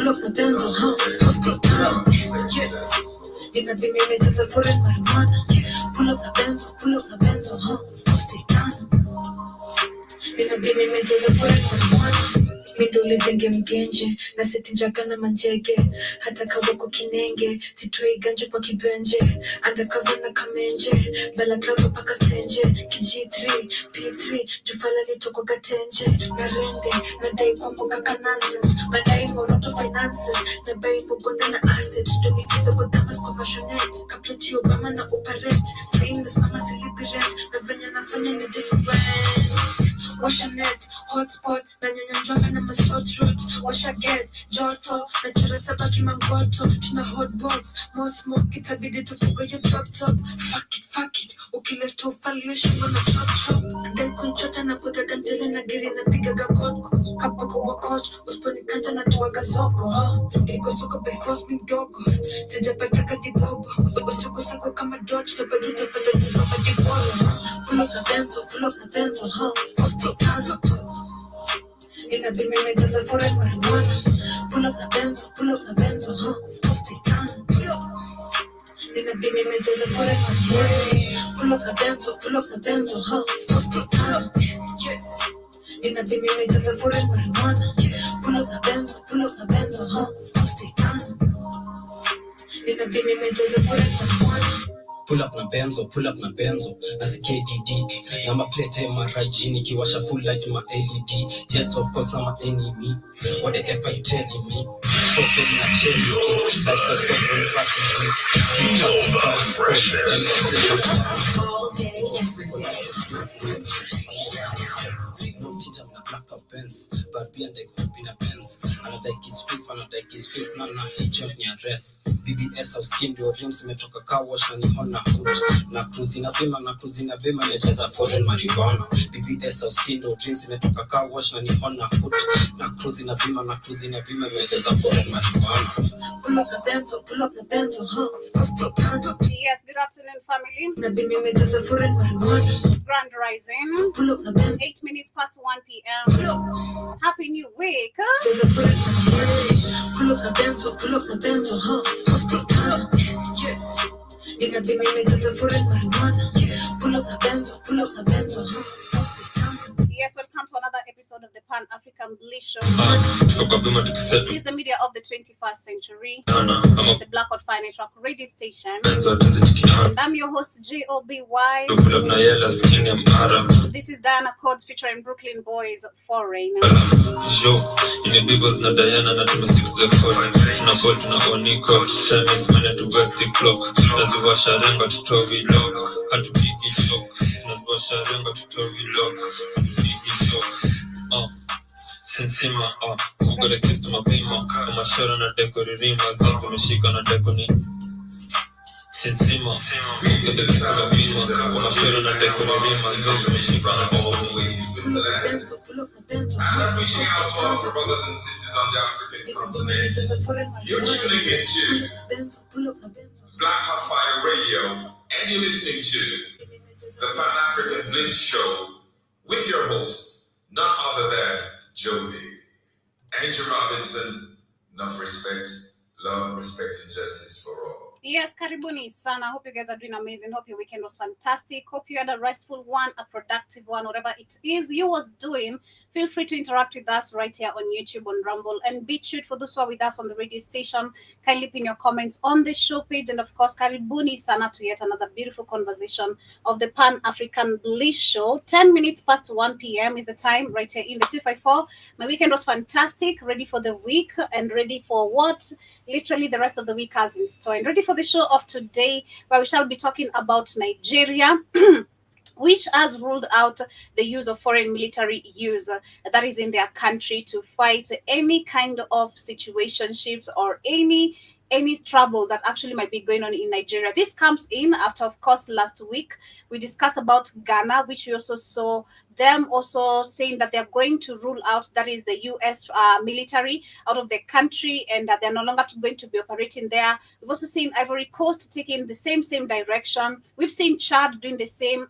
pull up the Benz, post it down. Yeah. In a big minute, just a foot in marijuana. Pull up the Benz, post it down. In a big minute, just a foot in marijuana. Minduli denge mgenje na seti njagana manjege hata kawa kwa kinenge titoi ganju kwa kibenje undercover na kamenje bala klava paka stenje KG3 P3 jufala lito kwa gatenje na rende na dai kwa kaka nonsense madai moroto finances na bai mbogonda na asset domikiso kwa damas kwa passionate kapleti Obama na operate famous mama celebrate na venya nafanya ni different. Wash a net, hotspot, na nyonjonga na massage route. Wash a get, joto, na chura sabaki mangoto. Tuna hot box, more smoke, itabidi tufuga your drop top. Fuck it, ukile tofa liyo shingo na chop. Ndai kunchota na kweka gantele na giri na piga gakotko. Kapako wa coach, usponi kanja na tuwaga soko. Iko soko by force me dogo. Sijapataka dibobo. Usuko sako kama dodge, na badu tapata kama dibolo. Pull up the Benz, post it down. In a big minute, just a foreign marijuana. Pull up the Benz, post it down. In a big minute, just a foreign marijuana. Pull up the Benz, post it down. Yeah. In a big minute, just a foreign marijuana. Pull up the Benz, post it down. In a big minute, just a foreign marijuana. Pull up na benzo, na CKDD, na maplete marajini, kiwasha full light ma LED. Yes, of course, I'm an enemy. What the F are you telling me? So baby, I tell you, please. Life's a sovereign practically. Future on fire, pressure. All day, every day. No teacher na black up pens, but be and they hope in a pens. And I like his fifth, na he joined me arrest. BBS au skin ndio dreams imetoka car wash na ni hona hood. Na cruise na bema necheza foreign marijuana. BBS au skin ndio dreams imetoka car wash na ni hona hood. Na cruise na bema necheza foreign marijuana. Pull up the Benz, post it down. Yes, good afternoon, family. Na bimi necheza foreign marijuana. Grand rising. Pull up the Benz. 8 minutes past 1 p.m. Happy New Week. Just a foreign marijuana. Pull up the Benz, post it down. Yeah. In a bimi necheza foreign marijuana. Pull up the Benz, post it down. Yes, welcome to another episode of the Pan-African Bliss Show. This is the media of the 21st century. The Blackout Fire Network radio station. And I'm your host, J-O-B-Y. This is Diana Codes featuring Brooklyn Boys Foreign. Sensima, ugole kistu mapima, umashara na dekori rima, zangu meshika na dekoni. Sensima, ugole kistu mapima, umashara na dekori rima, zangu meshika na dekoni. And I appreciate all of our brothers and sisters on the African continent. You're tuning into Black Hot Fire Radio, and you're listening to the Pan-African Bliss Show with your host, none other than Joby. Angel Robinson, enough respect, love, respect, and justice for all. Yes, karibuni sana. Hope you guys are doing amazing. Hope your weekend was fantastic. Hope you had a restful one, a productive one, whatever it is you was doing. Feel free to interact with us right here on YouTube, on Rumble, and BitChute. For those who are with us on the radio station, kindly pin your comments on the show page. And of course, karibuni sana to yet another beautiful conversation of the Pan-African Bliss Show. 10 minutes past 1 p.m. is the time right here in the 254. My weekend was fantastic. Ready for the week and ready for what literally the rest of the week has in store. And ready for the show of today, where we shall be talking about Nigeria. Which has ruled out the use of foreign military use that is in their country to fight any kind of situationships or any trouble that actually might be going on in Nigeria. This comes in after, of course, last week we discussed about Ghana, which we also saw them also saying that they're going to rule out, that is the U.S. military out of the country, and that they're no longer going to be operating there. We've also seen Ivory Coast taking the same direction. We've seen Chad doing the same.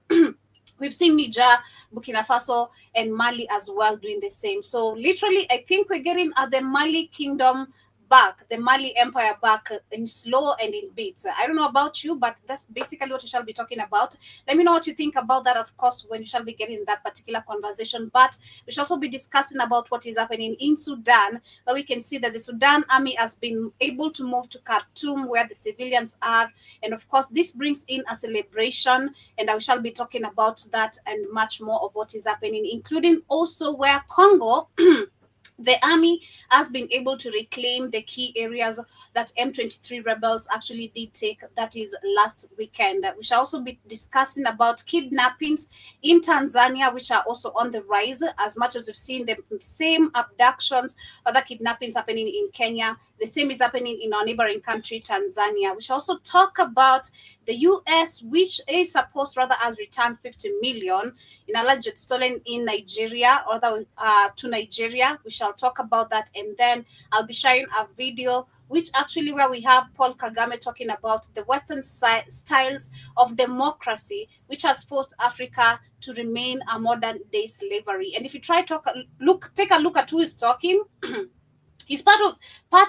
We've seen Niger, Burkina Faso, and Mali as well doing the same. So literally, I think we're getting at the Mali kingdom back, the Mali Empire back in slow and in beats. I don't know about you, but that's basically what we shall be talking about. Let me know what you think about that, of course, when we shall be getting that particular conversation. But we shall also be discussing about what is happening in Sudan, where we can see that the Sudan army has been able to move to Khartoum, where the civilians are. And of course, this brings in a celebration, and I shall be talking about that and much more of what is happening, including also where Congo the army has been able to reclaim the key areas that M23 rebels actually did take, that is last weekend. We shall also be discussing about kidnappings in Tanzania, which are also on the rise, as much as we've seen the same abductions, other kidnappings happening in Kenya. The same is happening in our neighboring country, Tanzania. We shall also talk about the US, which is supposed rather has returned 50 million in alleged stolen in Nigeria, or to Nigeria. We shall talk about that, and then I'll be sharing a video which actually where we have Paul Kagame talking about the Western styles of democracy, which has forced Africa to remain a modern day slavery. And if you take a look at who is talking. He's part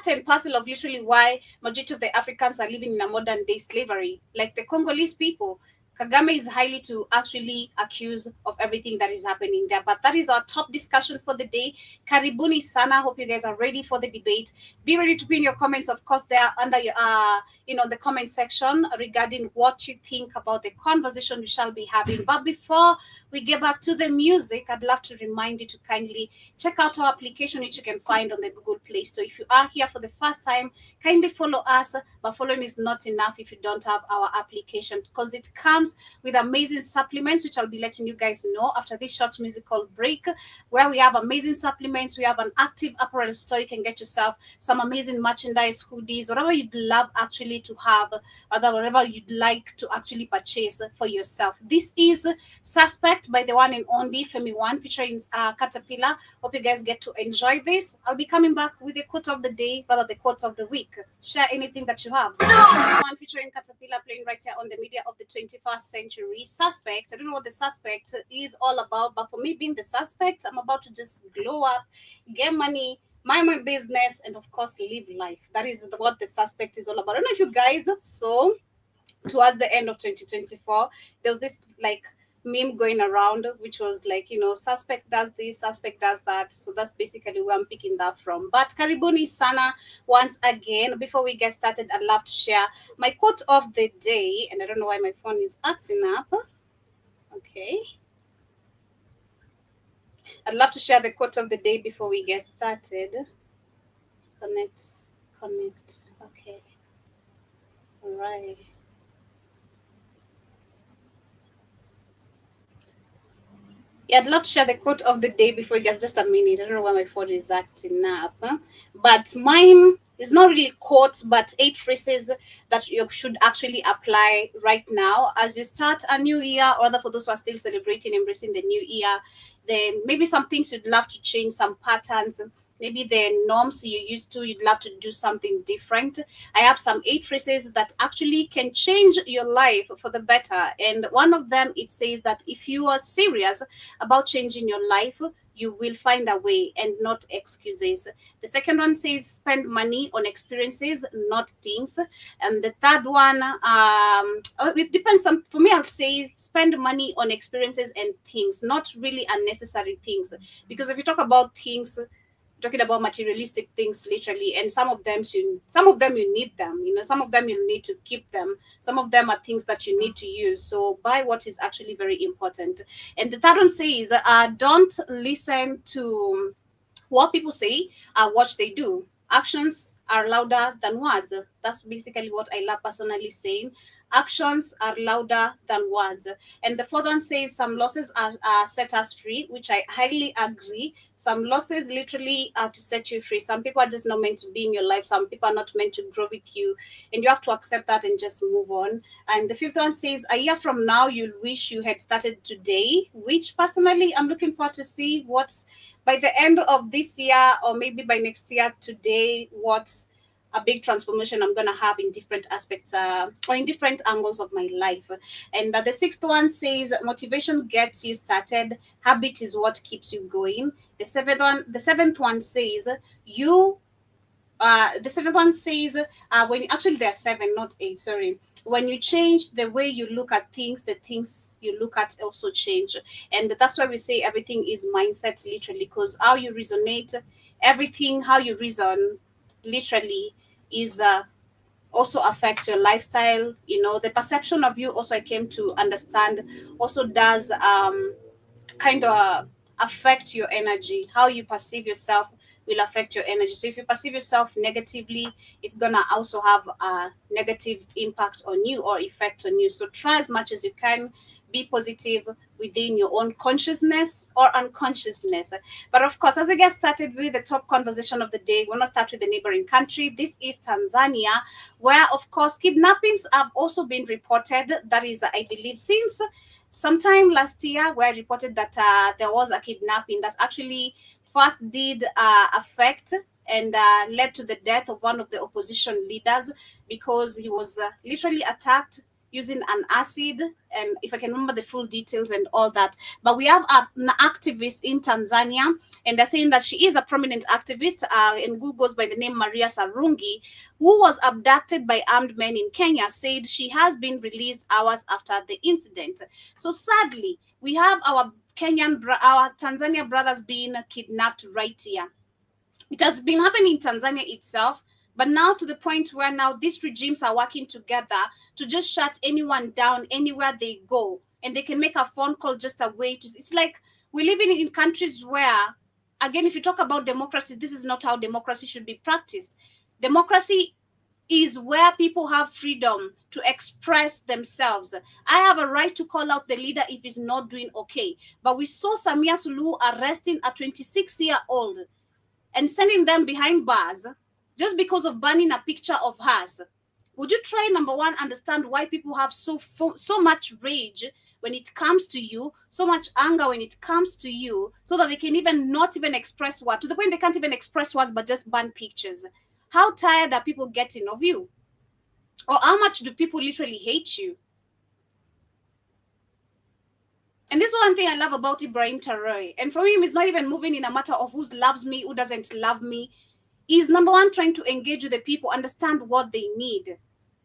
and parcel of literally why majority of the Africans are living in a modern day slavery, like the Congolese people. Kagame is highly to actually accuse of everything that is happening there. But that is our top discussion for the day. Karibuni sana. Hope you guys are ready for the debate. Be ready to pin your comments, of course, there under the comment section regarding what you think about the conversation we shall be having. But before we get back to the music, I'd love to remind you to kindly check out our application, which you can find on the Google Play Store. If you are here for the first time, kindly follow us. But following is not enough if you don't have our application, because it comes with amazing supplements, which I'll be letting you guys know after this short musical break, where we have amazing supplements. We have an active apparel store. You can get yourself some amazing merchandise, hoodies, whatever you'd love actually to have, or whatever you'd like to actually purchase for yourself. This is Suspect by the one and only Femi One, featuring Caterpillar. Hope you guys get to enjoy this. I'll be coming back with the quote of the day, rather the quote of the week. Share anything that you have. One featuring Caterpillar, playing right here on the media of the 21st century. Suspect. I don't know what the suspect is all about, but for me, being the suspect, I'm about to just glow up, get money, mind my business, and of course live life. That is what the suspect is all about. I don't know if you guys saw towards the end of 2024, there was this like meme going around, which was like, suspect does this, suspect does that. So that's basically where I'm picking that from. But karibuni sana once again. Before we get started, I'd love to share my quote of the day, and I don't know why my phone is acting up. Okay, I'd love to share the quote of the day before we get started. Connect. Okay, all right. Yeah, I'd love to share the quote of the day before it gets just a minute. I don't know why my phone is acting up. But mine is not really quotes, but 8 phrases that you should actually apply right now as you start a new year, or rather for those who are still celebrating, embracing the new year. Then maybe some things you'd love to change, some patterns, maybe the norms you used to, you'd love to do something different. I have some 8 phrases that actually can change your life for the better. And one of them, it says that if you are serious about changing your life, you will find a way and not excuses. The second one says spend money on experiences, not things. And the third one, it depends on, for me, I'll say spend money on experiences and things, not really unnecessary things. Because if you talk about things, talking about materialistic things literally, and some of them you need them, some of them you need to keep them, some of them are things that you need to use. So buy what is actually very important. And the third one says don't listen to what people say, what they do. Actions are louder than words. That's basically what I love personally saying. Actions are louder than words. And the fourth one says some losses are set us free, which I highly agree. Some losses literally are to set you free. Some people are just not meant to be in your life. Some people are not meant to grow with you. And you have to accept that and just move on. And the fifth one says a year from now, you'll wish you had started today, which personally I'm looking forward to see what's by the end of this year, or maybe by next year today, what's a big transformation I'm going to have in different aspects or in different angles of my life. And the sixth one says motivation gets you started. Habit is what keeps you going. The seventh one says you The seventh one says, when actually there are seven, not eight, sorry. When you change the way you look at things, the things you look at also change. And that's why we say everything is mindset, literally, because how you resonate, everything, how you reason, literally, is also affects your lifestyle. You know, the perception of you also, I came to understand, also does kind of affect your energy. How you perceive yourself will affect your energy. So if you perceive yourself negatively, it's gonna also have a negative impact on you or effect on you. So try as much as you can be positive within your own consciousness or unconsciousness. But of course, as we get started with the top conversation of the day, we're gonna start with the neighboring country. This is Tanzania, where of course kidnappings have also been reported. That is, I believe, since sometime last year, where I reported that there was a kidnapping that actually first did affect and led to the death of one of the opposition leaders, because he was literally attacked using an acid, and if I can remember the full details and all that. But we have an activist in Tanzania, and they're saying that she is a prominent activist, and who goes by the name Maria Sarungi, who was abducted by armed men in Kenya, said she has been released hours after the incident. So sadly, we have our our Tanzania brothers being kidnapped right here. It has been happening in Tanzania itself, but now to the point where now these regimes are working together to just shut anyone down anywhere they go, and they can make a phone call just a way to. It's like we're living in countries where, again, if you talk about democracy, this is not how democracy should be practiced. Democracy is where people have freedom to express themselves. I have a right to call out the leader if he's not doing okay. But we saw Samia Suluhu arresting a 26-year-old and sending them behind bars just because of banning a picture of hers. Would you try, number one, understand why people have so much rage when it comes to you, so much anger when it comes to you, so that they can even not even express words, to the point they can't even express words but just ban pictures? How tired are people getting of you? Or how much do people literally hate you? And this is one thing I love about Ibrahim Traore. And for him, it's not even moving in a matter of who loves me, who doesn't love me. He's, number one, trying to engage with the people, understand what they need.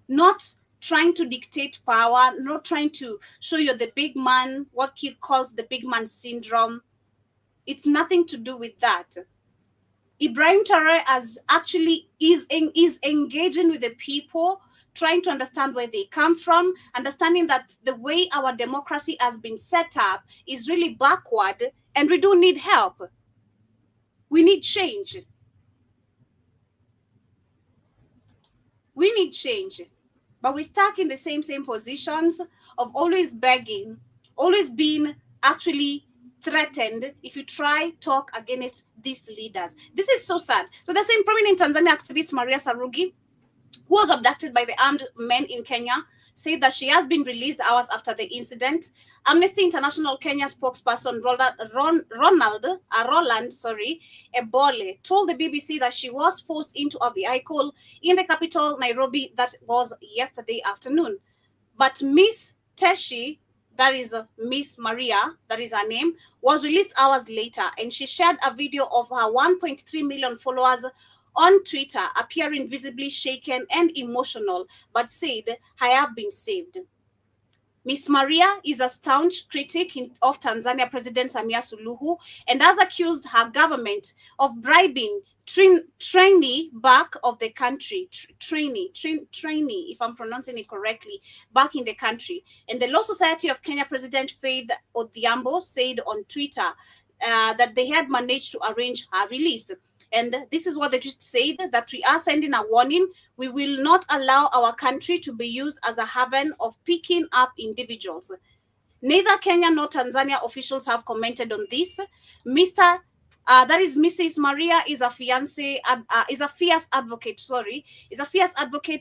Not trying to dictate power, not trying to show you're the big man, what Keith calls the big man syndrome. It's nothing to do with that. Ibrahim Traore is engaging with the people, trying to understand where they come from, understanding that the way our democracy has been set up is really backward, and we do need help. We need change. We need change. But we're stuck in the same positions of always begging, always being actually threatened if you try talk against these leaders. This is so sad. So the same prominent Tanzania activist Maria Sarungi, who was abducted by the armed men in Kenya, said that she has been released hours after the incident. Amnesty International Kenya spokesperson Roland Ebole told the BBC that she was forced into a vehicle in the capital, Nairobi, that was yesterday afternoon. But Miss Teshi, that is Miss Maria, that is her name, was released hours later, and she shared a video of her 1.3 million followers on Twitter, appearing visibly shaken and emotional, but said, "I have been saved." Miss Maria is a staunch critic of Tanzania President Samia Suluhu, and has accused her government of bribing trainee back of the country, trainee, if I'm pronouncing it correctly, back in the country. And the Law Society of Kenya President Faith Odhiambo said on Twitter that they had managed to arrange her release. And this is what they just said, that we are sending a warning. We will not allow our country to be used as a haven of picking up individuals. Neither Kenya nor Tanzania officials have commented on this. Mrs. Maria is a fierce advocate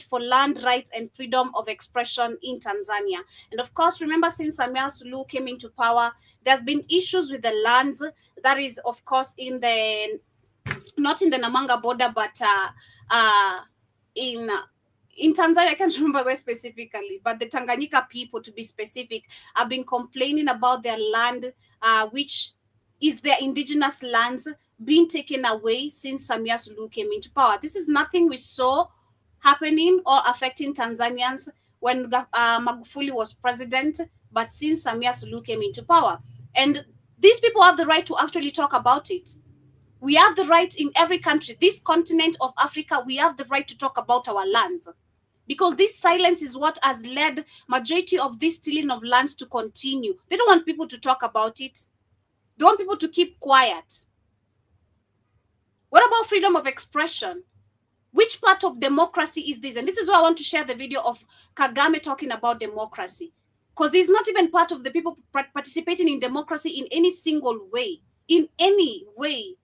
for land rights and freedom of expression in Tanzania. And of course, remember, since Samia Suluhu came into power, there's been issues with the lands. That is, of course, not in the Namanga border, but in Tanzania. I can't remember where specifically, but the Tanganyika people, to be specific, have been complaining about their land, which is their indigenous lands, been taken away since Samia Suluhu came into power. This is nothing we saw happening or affecting Tanzanians when Magufuli was president, but since Samia Suluhu came into power. And these people have the right to actually talk about it. We have the right in every country, this continent of Africa, we have the right to talk about our lands. Because this silence is what has led majority of this stealing of lands to continue. They don't want people to talk about it. They want people to keep quiet. What about freedom of expression? Which part of democracy is this? And this is why I want to share the video of Kagame talking about democracy. Because he's not even part of the people participating in democracy in any single way. In any way.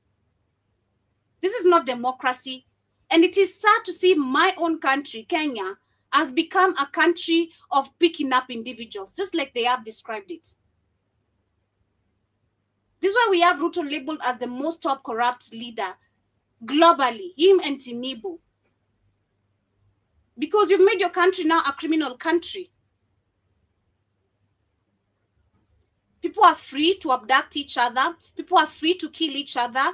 This is not democracy. And it is sad to see my own country, Kenya, has become a country of picking up individuals, just like they have described it. This is why we have Ruto labeled as the most top corrupt leader globally, him and Tinubu. Because you've made your country now a criminal country. People are free to abduct each other. People are free to kill each other.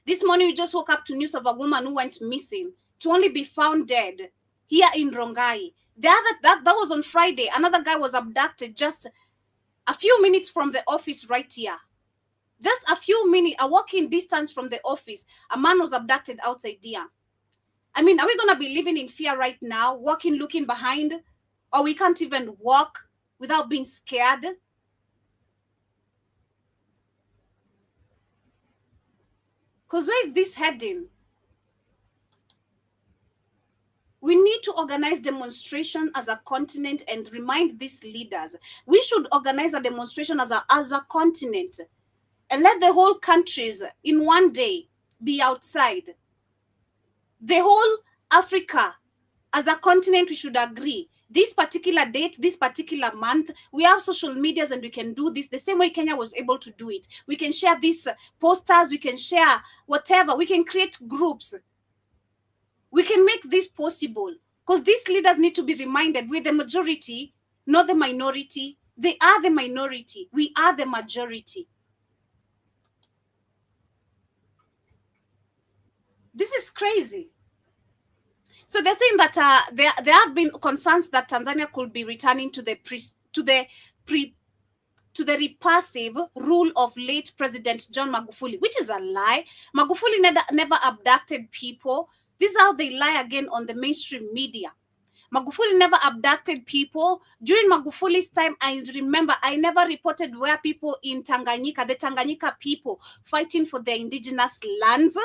This morning, we just woke up to news of a woman who went missing to only be found dead here in Rongai. That was on Friday. Another guy was abducted just a few minutes from the office right here. Just a few minutes, a walking distance from the office. A man was abducted outside here. I mean, are we going to be living in fear right now, walking, looking behind? Or we can't even walk without being scared? Because where is this heading? We need to organize demonstration as a continent and remind these leaders. We should organize a demonstration as a continent and let the whole countries in one day be outside. The whole Africa as a continent, we should agree. This particular date, this particular month, we have social medias and we can do this the same way Kenya was able to do it. We can share these posters, we can share whatever, we can create groups. We can make this possible because these leaders need to be reminded we're the majority, not the minority. They are the minority. We are the majority. This is crazy. So they're saying that there have been concerns that Tanzania could be returning to the repressive rule of late President John Magufuli, which is a lie. Magufuli never abducted people. This is how they lie again on the mainstream media. Magufuli never abducted people. During Magufuli's time, I remember I never reported where people in Tanganyika, the Tanganyika people, fighting for their indigenous lands.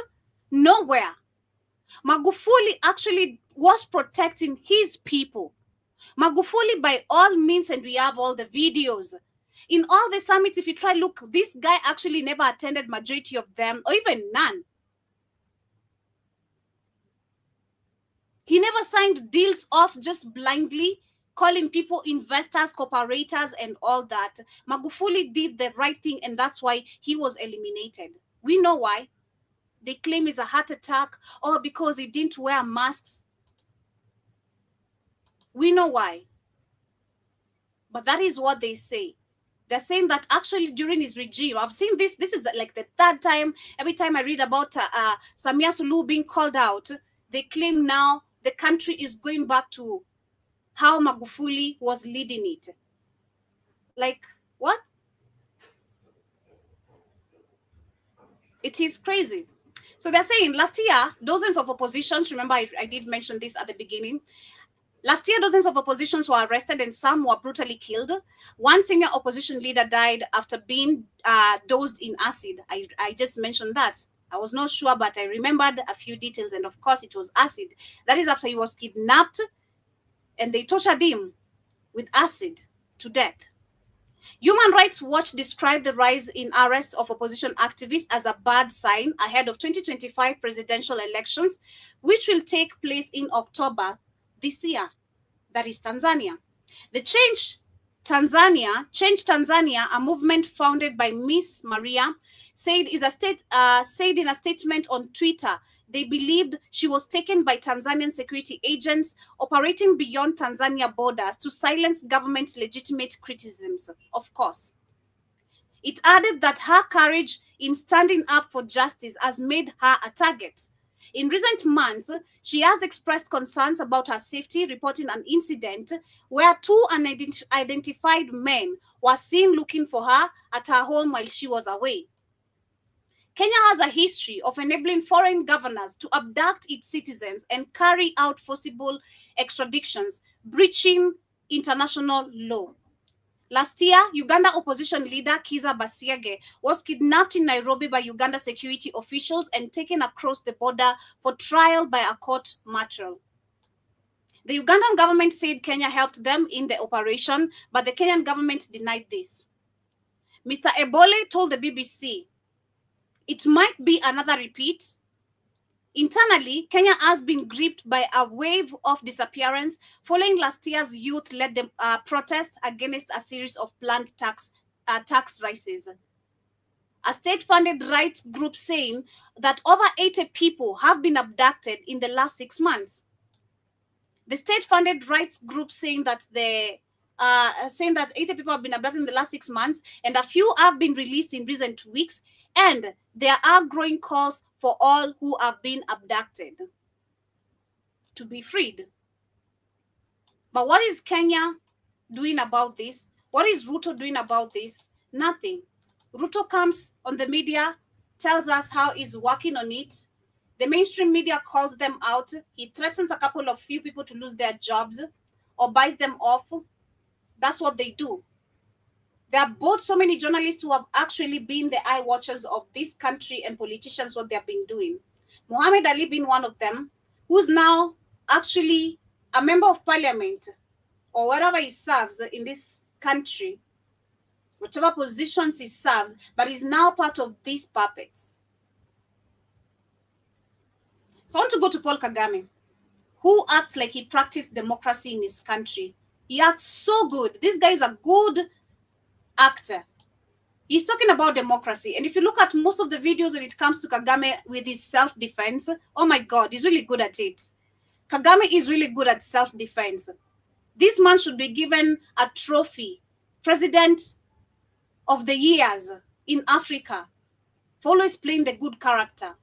Nowhere. Magufuli actually was protecting his people. Magufuli, by all means, and we have all the videos. In all the summits, if you try look, this guy actually never attended majority of them, or even none. He never signed deals off just blindly, calling people investors, cooperators, and all that. Magufuli did the right thing, and that's why he was eliminated. We know why. They claim it's a heart attack or because he didn't wear masks. We know why. But that is what they say. They're saying that actually during his regime, I've seen this. This is like the third time. Every time I read about Samia Suluhu being called out, they claim now the country is going back to how Magufuli was leading it. Like, what? It is crazy. So they're saying last year, dozens of oppositions, remember I did mention this at the beginning. Last year, dozens of oppositions were arrested and some were brutally killed. One senior opposition leader died after being dosed in acid. I just mentioned that. I was not sure, but I remembered a few details. And of course, it was acid. That is after he was kidnapped and they tortured him with acid to death. Human Rights Watch described the rise in arrests of opposition activists as a bad sign ahead of 2025 presidential elections, which will take place in October this year. That is Tanzania. The Change Tanzania, a movement founded by Miss Maria, said in a statement on Twitter, they believed she was taken by Tanzanian security agents operating beyond Tanzania borders to silence government legitimate criticisms, of course. It added that her courage in standing up for justice has made her a target. In recent months, she has expressed concerns about her safety, reporting an incident where two unidentified men were seen looking for her at her home while she was away. Kenya has a history of enabling foreign governors to abduct its citizens and carry out forcible extraditions, breaching international law. Last year, Uganda opposition leader Kizza Besigye was kidnapped in Nairobi by Uganda security officials and taken across the border for trial by a court-martial. The Ugandan government said Kenya helped them in the operation, but the Kenyan government denied this. Mr. Ebole told the BBC, "It might be another repeat." Internally, Kenya has been gripped by a wave of disappearance following last year's youth-led protests against a series of planned tax rises. A state-funded rights group saying that over 80 people have been abducted in the last 6 months. The state-funded rights group saying that 80 people have been abducted in the last 6 months, and a few have been released in recent weeks, and there are growing calls for all who have been abducted to be freed. But what is Kenya doing about this? What is Ruto doing about this? Nothing. Ruto comes on the media, tells us how he's working on it. The mainstream media calls them out. He threatens a couple of few people to lose their jobs or buys them off. That's what they do. There are both so many journalists who have actually been the eye watchers of this country and politicians, what they have been doing. Muhammad Ali being one of them, who's now actually a member of parliament or wherever he serves in this country, whatever positions he serves, but is now part of these puppets. So I want to go to Paul Kagame, who acts like he practiced democracy in his country. He acts so good. This guy is a good actor. He's talking about democracy. And if you look at most of the videos when it comes to Kagame with his self-defense, oh my God, he's really good at it. Kagame is really good at self-defense. This man should be given a trophy, President of the Years in Africa, for always playing the good character.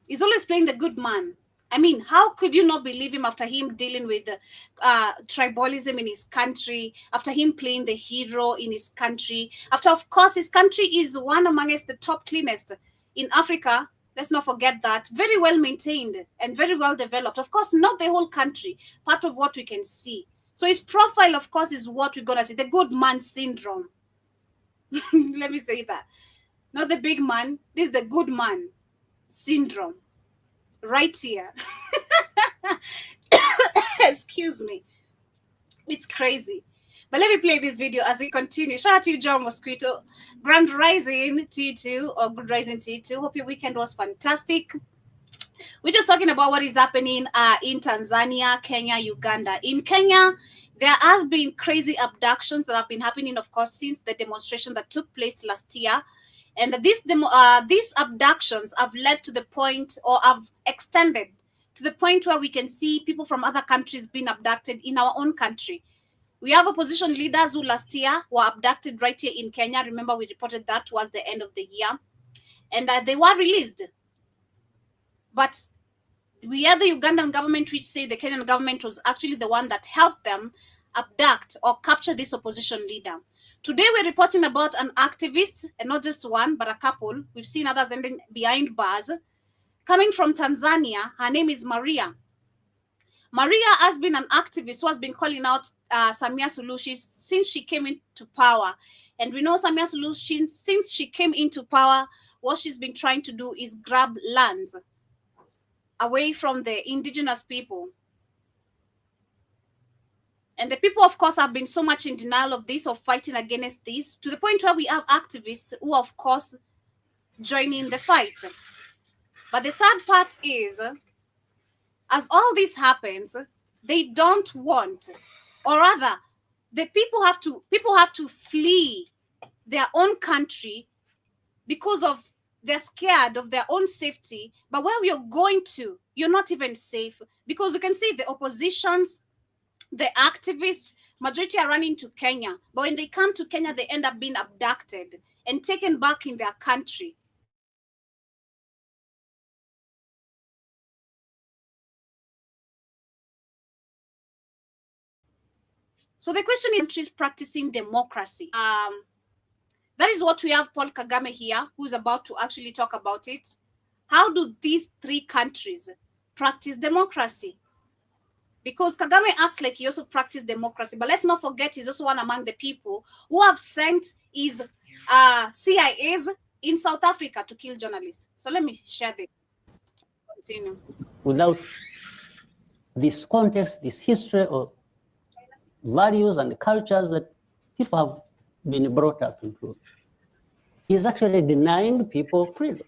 He's always playing the good man. I mean, how could you not believe him after him dealing with tribalism in his country, after him playing the hero in his country, after, of course, his country is one amongst the top cleanest in Africa. Let's not forget that. Very well maintained and very well developed. Of course, not the whole country, part of what we can see. So his profile, of course, is what we're going to see, the good man syndrome. Let me say that. Not the big man, this is the good man syndrome. Right here. Excuse me. It's crazy. But let me play this video as we continue. Shout out to you, John Mosquito. Grand Rising to you too, or good rising to you too. Hope your weekend was fantastic. We're just talking about what is happening in Tanzania, Kenya, Uganda. In Kenya, there has been crazy abductions that have been happening, of course, since the demonstration that took place last year. And these abductions have led to the point, or have extended to the point where we can see people from other countries being abducted in our own country. We have opposition leaders who last year were abducted right here in Kenya. Remember, we reported that towards the end of the year. And they were released. But we had the Ugandan government, which say the Kenyan government was actually the one that helped them abduct or capture this opposition leader. Today, we're reporting about an activist, and not just one, but a couple. We've seen others ending behind bars. Coming from Tanzania, her name is Maria. Maria has been an activist who has been calling out Samia Suluhu since she came into power. And we know Samia Suluhu, since she came into power, what she's been trying to do is grab lands away from the indigenous people. And the people, of course, have been so much in denial of this, of fighting against this, to the point where we have activists who, of course, join in the fight. But the sad part is, as all this happens, they don't want, or rather, the people have to flee their own country because of they're scared of their own safety. But where you're going to, you're not even safe, because you can see the oppositions the activists, majority are running to Kenya. But when they come to Kenya, they end up being abducted and taken back in their country. So the question is, countries practicing democracy. That is what we have Paul Kagame here, who's about to actually talk about it. How do these three countries practice democracy? Because Kagame acts like he also practiced democracy, but let's not forget he's also one among the people who have sent his CIAs in South Africa to kill journalists. So let me share this. Continue. Without this context, this history of values and cultures that people have been brought up into, he's actually denying people freedom.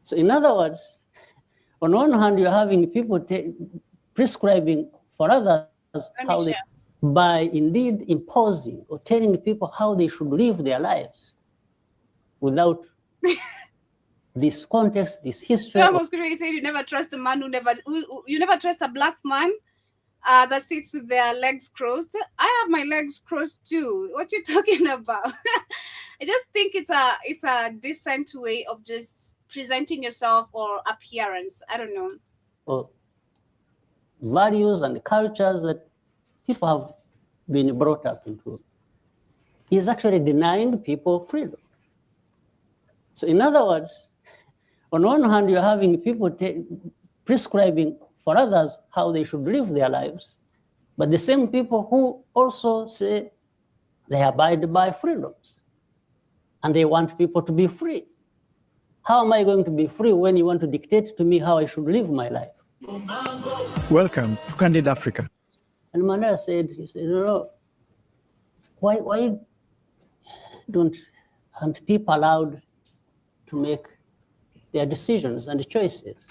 So in other words, on one hand, you're having people prescribing for others how they, by indeed imposing or telling people how they should live their lives without this context, this history. So he said you never trust a man you never trust a black man that sits with their legs crossed. I have my legs crossed too. What you talking about? I just think it's a decent way of just presenting yourself or appearance. I don't know. Or values and cultures that people have been brought up into. He's actually denying people freedom. So in other words, on one hand, you're having people prescribing for others how they should live their lives, but the same people who also say they abide by freedoms and they want people to be free. How am I going to be free when you want to dictate to me how I should live my life? Welcome to Candid Africa. And Mandela said, he said, why aren't people allowed to make their decisions and choices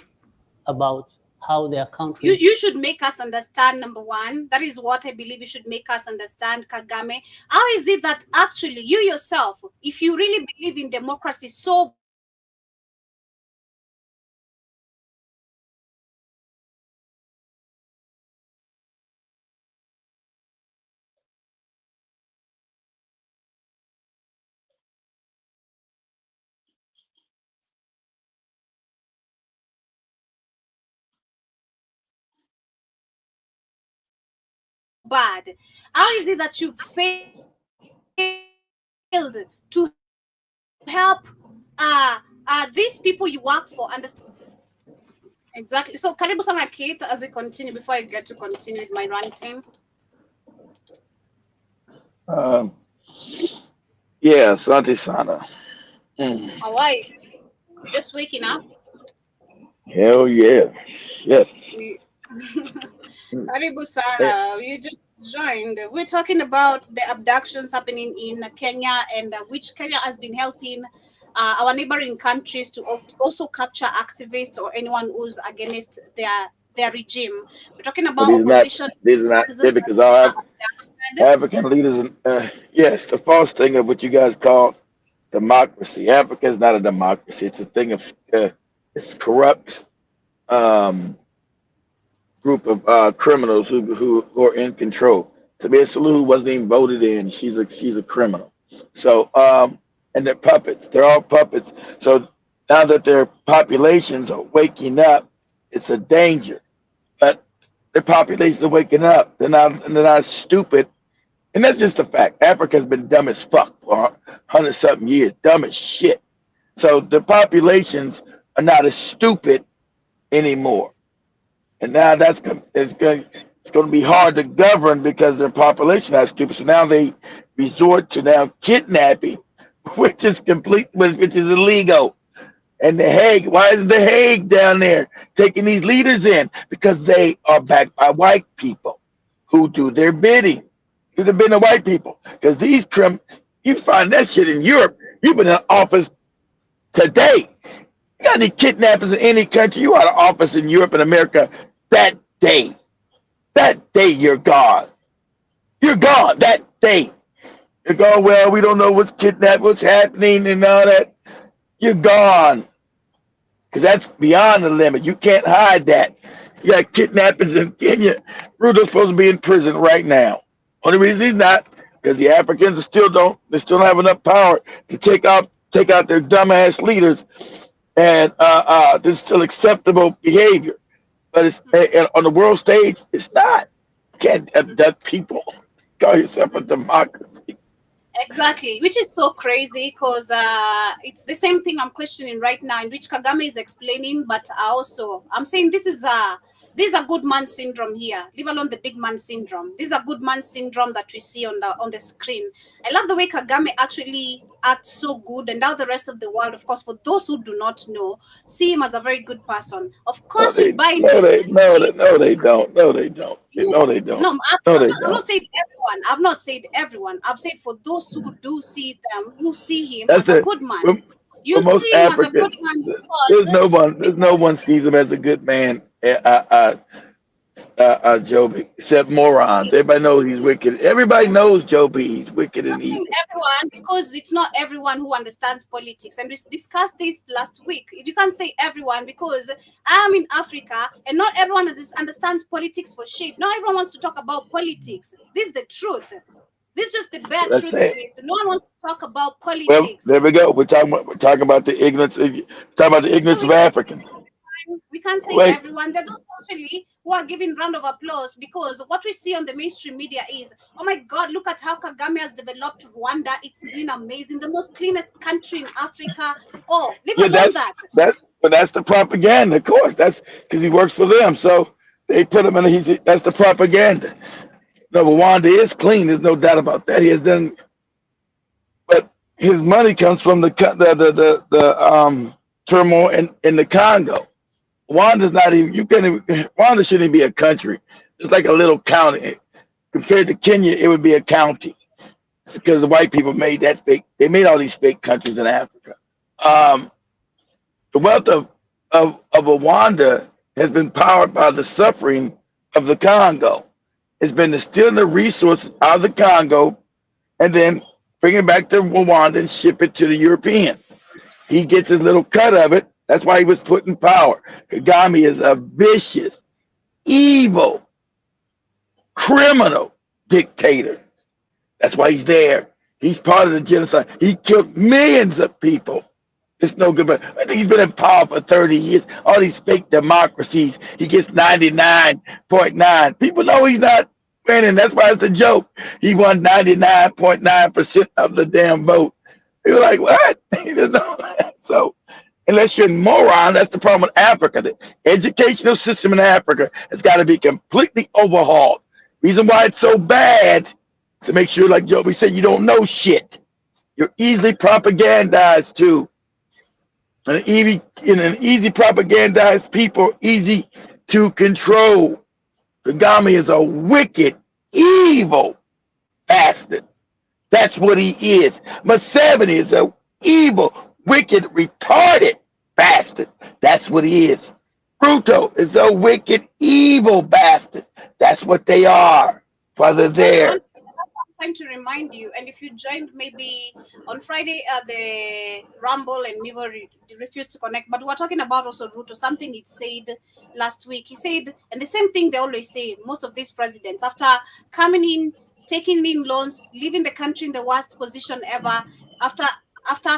about how their country... You should make us understand, number one. That is what I believe you should make us understand, Kagame. How is it that actually you yourself, if you really believe in democracy so bad, how is it that you failed to help these people you work for understand? Exactly. So karibu sana Kate, as we continue, before I get to continue with my ranting. Yeah, Santi Sana. How are you? Just waking up? Hell yeah. Yes. Karibu sana. You just joined. We're talking about the abductions happening in Kenya and which Kenya has been helping our neighboring countries to also capture activists or anyone who's against their regime. We're talking about opposition. These are not because our African leaders. Yes, the false thing of what you guys call democracy. Africa is not a democracy. It's a thing of it's corrupt group of criminals who are in control. Samia Suluhu wasn't even voted in. She's a criminal. So and they're puppets. They're all puppets. So now that their populations are waking up, it's a danger. But their populations are waking up. They're not stupid. And that's just a fact. Africa's been dumb as fuck for 100-something years. Dumb as shit. So the populations are not as stupid anymore. And now it's going to be hard to govern because their population is stupid. So now they resort to now kidnapping, which is illegal. And the Hague, why is the Hague down there taking these leaders in? Because they are backed by white people who do their bidding. It would have been the white people. Because these you find that shit in Europe. You've been in office today. You got any kidnappers in any country, you out of office in Europe and America that day. That day you're gone. You're gone that day. You're gone, well, we don't know what's kidnapped, what's happening and all that. You're gone. Because that's beyond the limit. You can't hide that. You got kidnappings in Kenya. Ruto's supposed to be in prison right now. Only reason he's not because the Africans still don't have enough power to take out their dumbass leaders, and this is still acceptable behavior. But it's on the world stage, it's not. You can't abduct people. Call yourself a democracy. Exactly, which is so crazy because it's the same thing I'm questioning right now, in which Kagame is explaining. But I'm saying this is a good man syndrome here, leave alone the big man syndrome. This is a good man syndrome that we see on the screen. I love the way Kagame actually acts so good, and now the rest of the world, of course, for those who do not know, see him as a very good person. Of course, you buy into his No, they don't. No, they don't. No, they don't. no, No, they I've not don't. said everyone. I've not said everyone. I've said for those who do see them, who see him That's as a it. good man. For, You for most see him as a good Africans, man there's no one sees him as a good man. Joby, except morons. Everybody knows he's wicked. Everybody knows Joby. He's wicked and saying evil. everyone because it's not everyone who understands politics, and we discussed this last week. You can't say everyone because I'm in Africa and not everyone understands politics for shit. Not everyone wants to talk about politics. This is the truth. This is just the bare That's truth of it. it. No one wants to talk about Well, politics. there we go. We're talking about the ignorance. So Of Africans. we can't say Wait, everyone. There are those actually who are giving round of applause because what we see on the mainstream media is, oh my God, look at how Kagame has developed Rwanda. It's doing amazing. The most cleanest country in Africa. Oh, leave yeah, alone that. but that's the propaganda, of course. That's because he works for them, so they put him in. That's the propaganda. No, Rwanda is clean. There's no doubt about that. He has done, but his money comes from the turmoil in the Congo. Rwanda's not even. You can't even. Rwanda shouldn't even be a country. It's like a little county. Compared to Kenya, it would be a county because the white people made that fake. They made all these fake countries in Africa. Um, the wealth of Rwanda has been powered by the suffering of the Congo. It's been the stealing the resources out of the Congo and then bring it back to Rwanda and ship it to the Europeans. He gets his little cut of it. That's why he was put in power. Kagame is a vicious, evil, criminal dictator. That's why he's there. He's part of the genocide. He killed millions of people. It's no good, but I think he's been in power for 30 years. All these fake democracies, he gets 99.9. People know he's not winning. That's why it's a joke. He won 99.9% of the damn vote. You're like, what? He doesn't know that. So, unless you're a moron, that's the problem with Africa. The educational system in Africa has got to be completely overhauled. Reason why it's so bad is to make sure, like Joby said, you don't know shit. You're easily propagandized too. And an easy propagandized people, easy to control. Kagame is a wicked, evil bastard. That's what he is. Museveni is a evil, wicked, retarded bastard. That's what he is. Ruto is a wicked, evil bastard. That's what they are. While they're there. Trying to remind you, and if you joined maybe on Friday the Rumble and Mivo refused to connect, but we're talking about also Ruto, something he said last week. He said, and the same thing they always say, most of these presidents, after coming in, taking in loans, leaving the country in the worst position ever, after a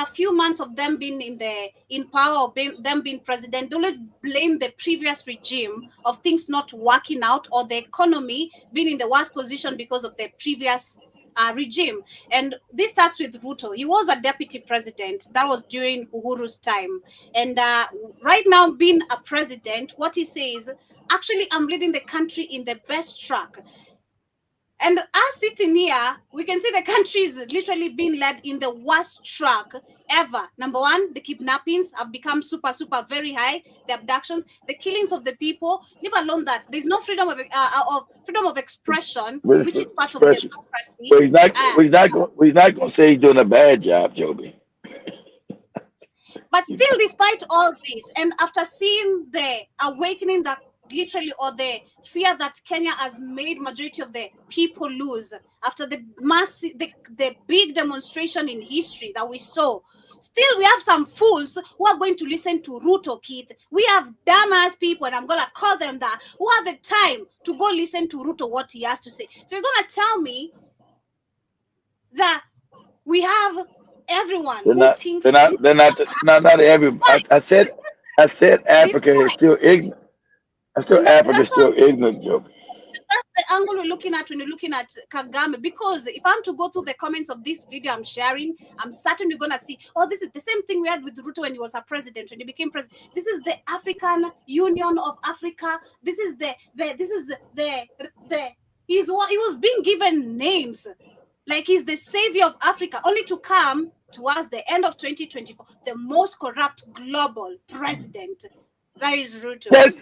few months of them being in power, them being president, they always blame the previous regime of things not working out or the economy being in the worst position because of the previous regime. And this starts with Ruto. He was a deputy president. That was during Uhuru's time. And right now, being a president, what he says, actually, I'm leading the country in the best track. And us sitting here, we can see the country is literally being led in the worst track ever. Number one, the kidnappings have become super, very high. The abductions, the killings of the people. Leave alone that there's no freedom of expression, which is part of democracy. But he's not going to say he's doing a bad job, Joby. But still, despite all this, and after seeing the awakening that literally, or the fear that Kenya has made majority of the people lose after the massive, the big demonstration in history that we saw, Still, we have some fools who are going to listen to Ruto, Keith. We have dumbass people, and I'm going to call them that, who have the time to go listen to Ruto, what he has to say. So you're going to tell me that we have everyone who thinks... Not every... I said Africa is still ignorant. Africa is still ignorant, Joe. That's the angle we're looking at when you're looking at Kagame. Because if I'm to go through the comments of this video I'm sharing, I'm certain you're gonna see, oh, this is the same thing we had with Ruto when he was a president, when he became president. This is the African Union of Africa. This is he was being given names like he's the savior of Africa, only to come towards the end of 2024 the most corrupt global president. That is Ruto. Yes.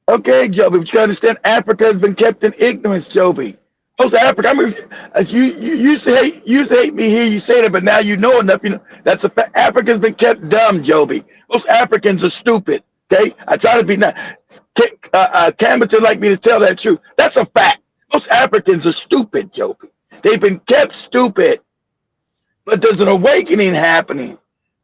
Okay, Joby, but you gotta understand, Africa has been kept in ignorance, Joby. Most Africa, I mean, as you used to hate me here, you say that, but now you know enough. You know that's a fact. Africa's been kept dumb, Joby. Most Africans are stupid. Okay, I try to be nice. Camberton like me to tell that truth. That's a fact. Most Africans are stupid, Joby. They've been kept stupid, but there's an awakening happening.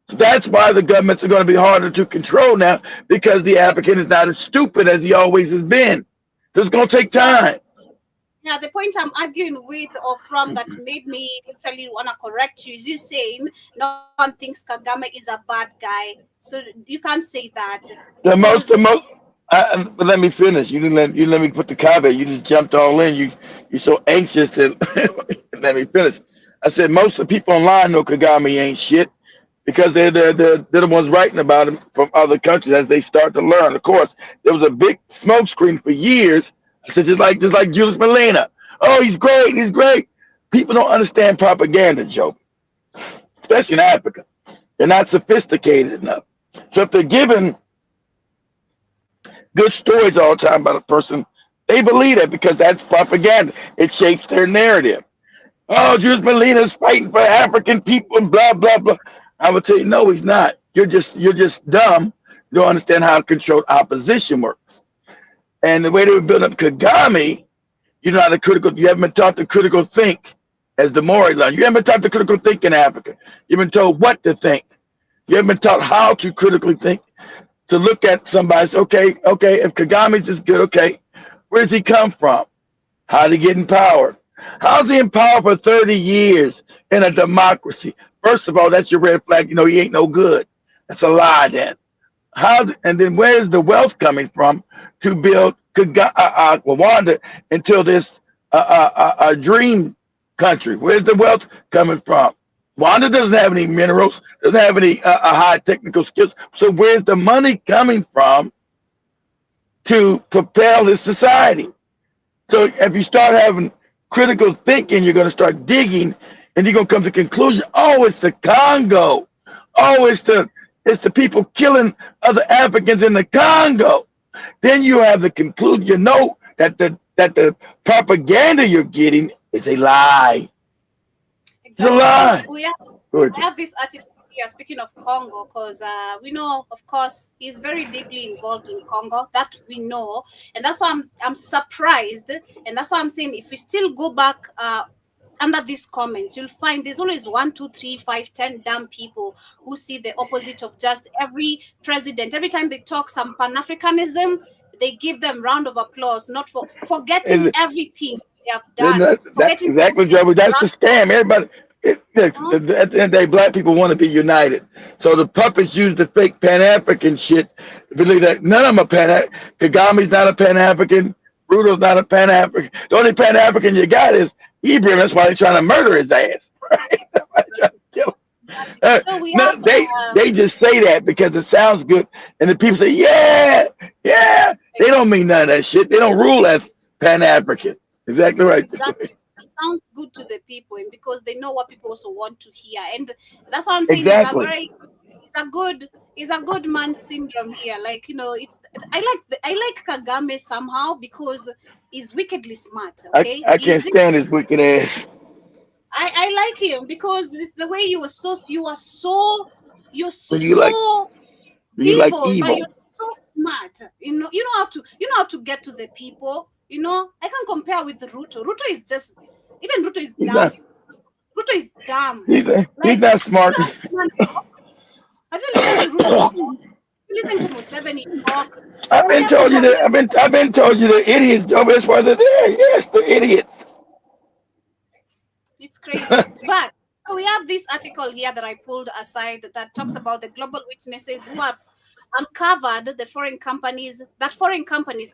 So that's why the governments are going to be harder to control now, because the African is not as stupid as he always has been. So it's going to take time. Yeah, the point I'm arguing with or from that made me literally want to correct you is you saying no one thinks Kagame is a bad guy. So you can't say that. The most. But let me finish. You didn't let me put the caveat. You just jumped all in. You're so anxious to let me finish. I said most of the people online know Kagame ain't shit, because they're the ones writing about him from other countries as they start to learn. Of course, there was a big smokescreen for years. I said just like Julius Malema. Oh, he's great. People don't understand propaganda, Joe. Especially in Africa. They're not sophisticated enough. So if they're given good stories all the time about a person, they believe it because that's propaganda. It shapes their narrative. Oh, Julius Malema is fighting for African people and blah, blah, blah. I would tell you, no, he's not. You're just dumb. You don't understand how controlled opposition works. And the way they were building up Kagame, you haven't been taught to critical think, as the Maori learned. You haven't been taught to critical think in Africa. You've been told what to think. You haven't been taught how to critically think, to look at somebody and say, okay, if Kagame's is good, okay, where does he come from? How did he get in power? How's he in power for 30 years in a democracy? First of all, that's your red flag. You know, he ain't no good. That's a lie then. And then where's the wealth coming from to build Rwanda into this dream country? Where's the wealth coming from? Rwanda doesn't have any minerals, doesn't have any high technical skills. So where's the money coming from to propel this society? So if you start having critical thinking, you're going to start digging, and you're going to come to the conclusion, oh, it's the Congo. Oh, it's the people killing other Africans in the Congo. Then you have the conclusion, you know that the propaganda you're getting is a lie. Exactly. It's a lie. We have this article here, speaking of Congo, because we know, of course, he's very deeply involved in Congo. That we know. And that's why I'm surprised. And that's why I'm saying if we still go back under these comments, you'll find there's always 1, 2, 3, 5, 10 damn people who see the opposite of just every president. Every time they talk some Pan-Africanism, they give them round of applause, not for forgetting everything they have done. Exactly, Joe. That's the scam. Everybody, at the end of the day, black people want to be united. So the puppets use the fake Pan-African shit to believe that none of them are Pan-African. Kagame's not a Pan-African. Ruto's not a Pan-African. The only Pan-African you got is Ibrahim. That's why they're trying to murder his ass. Right? They just say that because it sounds good, and the people say, yeah. They don't mean none of that shit. They don't rule as Pan-Africans. Exactly right. Exactly. It sounds good to the people, and because they know what people also want to hear, and that's what I'm saying. Exactly. It's a good man syndrome here. Like, you know, I like Kagame somehow because he's wickedly smart. Okay, I can't stand his wicked ass. I like him because it's the way you're so evil. But you're so smart. You know how to get to the people. You know, I can compare with Ruto. Ruto is dumb. Ruto is dumb. He's not smart. Have you listened to Ruto? You listen to Museveni talk. I've been Julius told you that. Malema. I've been told you the idiots, Joe. That's why they're there. Yes, the idiots. It's crazy. But we have this article here that I pulled aside that talks about the global witnesses who have uncovered the foreign companies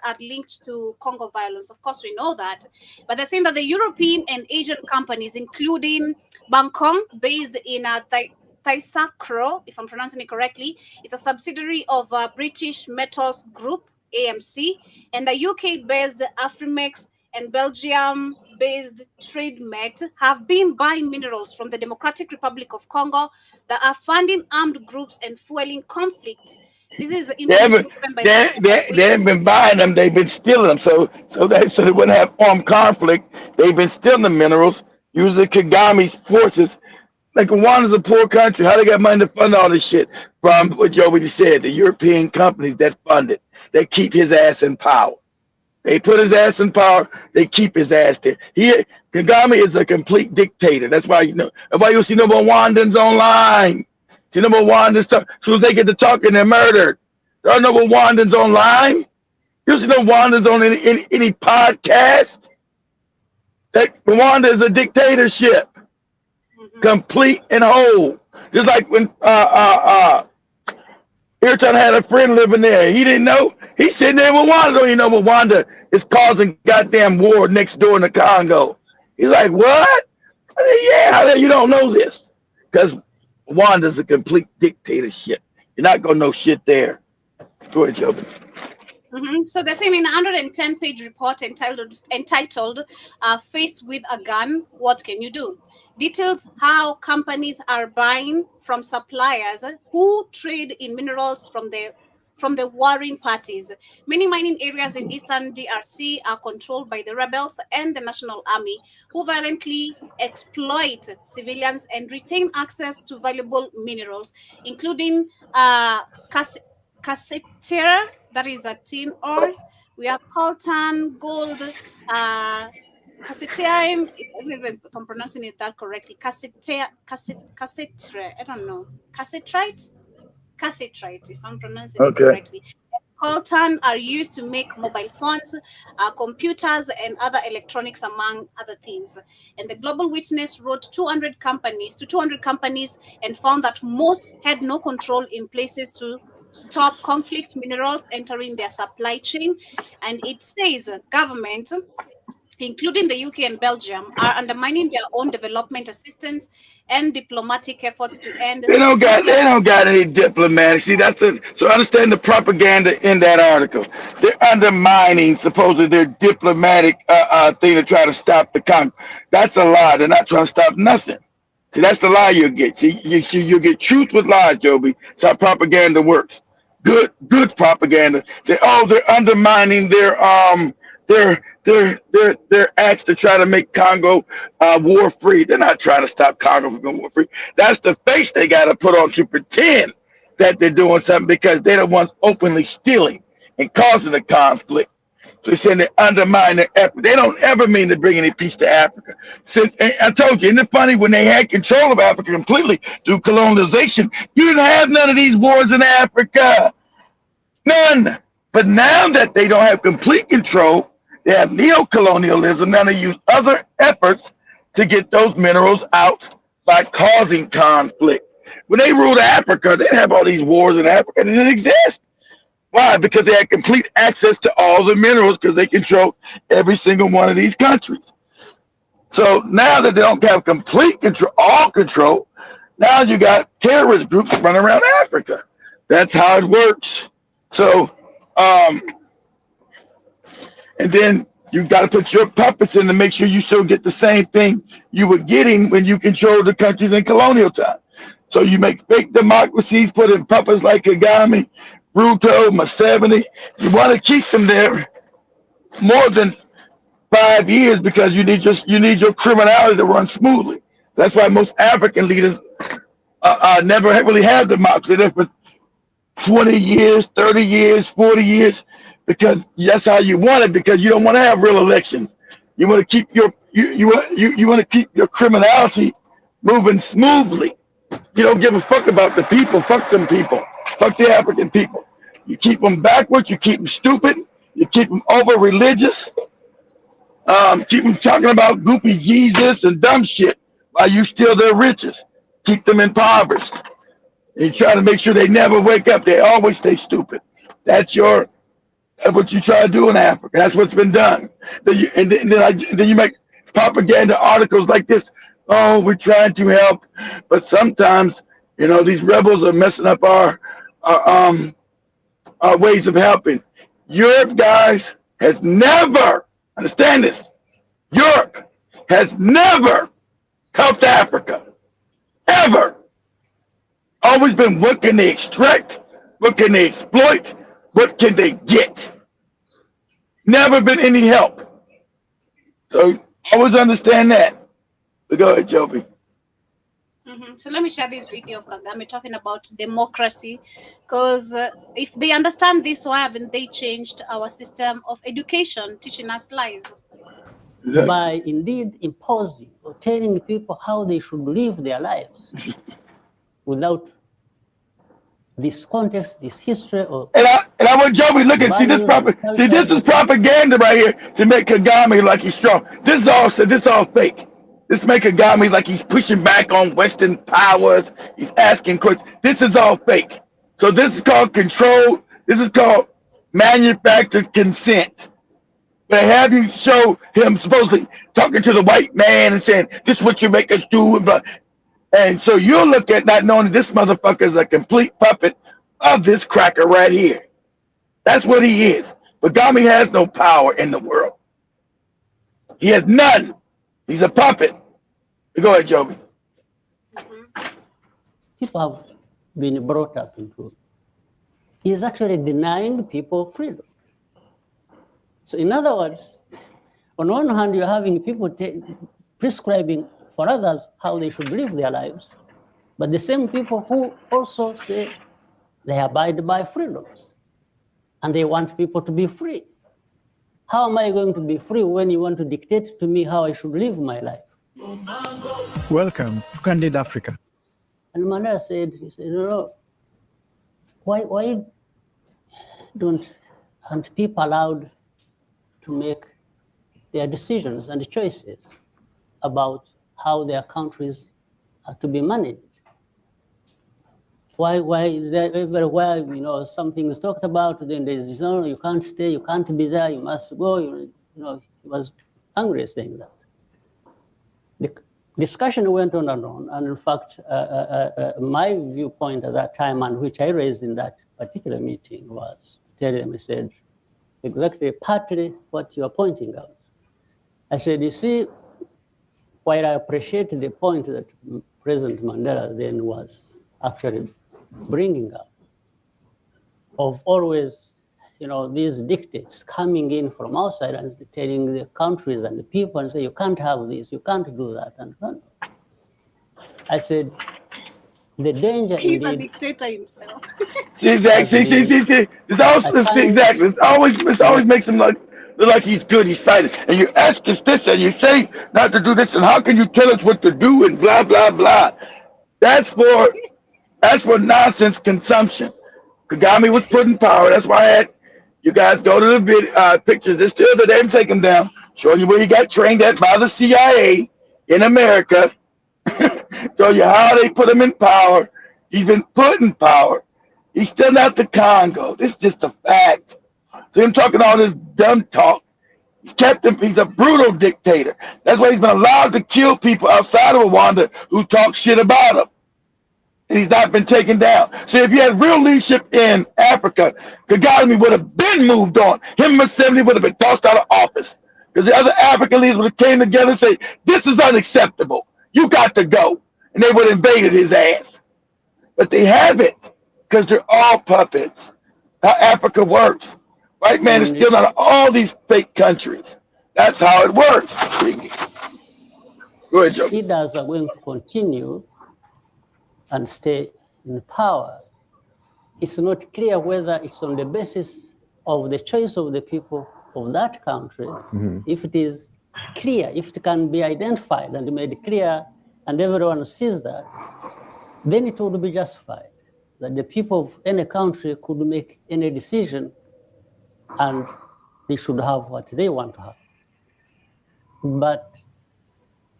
are linked to Congo violence. Of course, we know that. But they're saying that the European and Asian companies, including Bangkok, based in Taisakro, if I'm pronouncing it correctly, it's a subsidiary of British Metals Group, AMC, and the UK-based Afrimex and Belgium-based TradeMet have been buying minerals from the Democratic Republic of Congo that are funding armed groups and fueling conflict. This is They information haven't. given by They haven't been buying them. They've been stealing them. So they wouldn't have armed conflict. They've been stealing the minerals. Using Kagame's forces. Like Rwanda's a poor country. How they got money to fund all this shit? From what Joe just said, the European companies that fund it, that keep his ass in power. They put his ass in power. They keep his ass there. Kagame is a complete dictator. That's why you see no Rwandans online. See no Rwandans talk. As soon as they get to talking, they're murdered. There are no Rwandans online. You see no Rwandans on any podcast. That Rwanda is a dictatorship, complete and whole. Just like when Ayrton had a friend living there. He didn't know. He's sitting there in Rwanda. Don't even know Rwanda is causing goddamn war next door in the Congo. He's like, what? I said, yeah, how the hell you don't know this? Because Rwanda's a complete dictatorship. You're not going to know shit there. Go ahead, Joe. So they're saying in a 110-page report entitled Faced with a Gun, What Can You Do? Details how companies are buying from suppliers who trade in minerals from the warring parties. Many mining areas in eastern DRC are controlled by the rebels and the National Army, who violently exploit civilians and retain access to valuable minerals, including cassetera, that is a tin ore. We have coltan, gold, cassetine, if I'm pronouncing it that correctly, cassetre, I don't know, cassetrite, if I'm pronouncing it Okay. correctly. Coltan are used to make mobile phones, computers, and other electronics, among other things. And the Global Witness wrote 200 companies and found that most had no control in places to stop conflict minerals entering their supply chain. And it says government, including the UK and Belgium, are undermining their own development assistance and diplomatic efforts to end. They don't got any diplomatic. See, so understand the propaganda in that article. They're undermining supposedly their diplomatic thing to try to stop the Congo. That's a lie. They're not trying to stop nothing. See, that's the lie you get. See, you get truth with lies, Joby. That's how propaganda works. Good propaganda. Say, oh, they're undermining their acts to try to make Congo war free. They're not trying to stop Congo from being war free. That's the face they got to put on to pretend that they're doing something, because they're the ones openly stealing and causing the conflict. So they're saying they undermine their effort. They don't ever mean to bring any peace to Africa. Since I told you, isn't it funny, when they had control of Africa completely through colonization, you didn't have none of these wars in Africa. None. But now that they don't have complete control, they have neo-colonialism. Now they use other efforts to get those minerals out by causing conflict. When they ruled Africa, they didn't have all these wars in Africa. They didn't exist. Why? Because they had complete access to all the minerals, because they control every single one of these countries. So now that they don't have complete control, all control, now you got terrorist groups running around Africa. That's how it works. So, and then you got to put your puppets in to make sure you still get the same thing you were getting when you controlled the countries in colonial time. So you make fake democracies, put in puppets like Kagame, Ruto, Museveni. You want to keep them there more than 5 years, because you need your criminality to run smoothly. That's why most African leaders never really have democracy. They're for 20 years, 30 years, 40 years, because that's how you want it, because you don't want to have real elections. You want to keep you want to keep your criminality moving smoothly. You don't give a fuck about the people. Fuck them people. Fuck the African people. You keep them backwards. You keep them stupid. You keep them over religious. Keep them talking about goopy Jesus and dumb shit while you steal their riches. Keep them impoverished. And you try to make sure they never wake up. They always stay stupid. That's what you try to do in Africa. That's what's been done. Then you make propaganda articles like this. Oh, we're trying to help, but sometimes, these rebels are messing up our ways of helping. Europe, guys, has never, understand this, Europe has never helped Africa, ever. Always been, what can they extract? What can they exploit? What can they get? Never been any help. So always understand that. But go ahead, Joby. So let me share this video of Kagame talking about democracy, because if they understand this, why haven't they changed our system of education, teaching us lies? By indeed imposing or telling people how they should live their lives without this context, this history, or and I want Joby look at this is propaganda right here to make Kagame like he's strong. This is all fake. This make Kagame like he's pushing back on Western powers. He's asking questions. This is all fake. So this is called control. This is called manufactured consent. They have you show him supposedly talking to the white man and saying, this is what you make us do, and blah. And so you'll look at not knowing that this motherfucker is a complete puppet of this cracker right here. That's what he is. Kagame has no power in the world. He has none. He's a puppet. Go ahead, Joby. People have been brought up into it. He's actually denying people freedom. So in other words, on one hand, you're having people prescribing for others how they should live their lives, but the same people who also say they abide by freedoms and they want people to be free. How am I going to be free when you want to dictate to me how I should live my life? Welcome to Candid Africa. And Mandela said, why aren't people allowed to make their decisions and choices about how their countries are to be managed? Why is there everywhere, something is talked about, then there's, you can't stay, you can't be there, you must go, he was angry saying that. The discussion went on and on, and in fact, my viewpoint at that time, and which I raised in that particular meeting, was tell them, I said, exactly partly what you are pointing out. I said, you see, while I appreciate the point that President Mandela then was actually bringing up, of always, these dictates coming in from outside and telling the countries and the people and say, you can't have this, you can't do that. And I said, the danger He's indeed, a dictator himself. Exactly. See. It always makes him look like he's good, he's fighting. And you ask us this and you say not to do this, and how can you tell us what to do and blah, blah, blah. That's for nonsense consumption. Kagame was put in power. That's why I had you guys go to the pictures. This the other day, I'm taking them down, showing you where he got trained at by the CIA in America. Show you how they put him in power. He's been put in power. He's still not the Congo. This is just a fact. So him talking all this dumb talk, he's a brutal dictator. That's why he's been allowed to kill people outside of Rwanda who talk shit about him. And he's not been taken down. So if you had real leadership in Africa, Kagame would have been moved on. Him and Museveni would have been tossed out of office. Because the other African leaders would have came together and say, this is unacceptable. You got to go. And they would have invaded his ass. But they haven't, because they're all puppets. How Africa works. White man is still out of all these fake countries. That's how it works. Go ahead, Joe. Leaders are going to continue and stay in power. It's not clear whether it's on the basis of the choice of the people of that country. If it is clear, if it can be identified and made clear, and everyone sees that, then it would be justified that the people of any country could make any decision and they should have what they want to have. But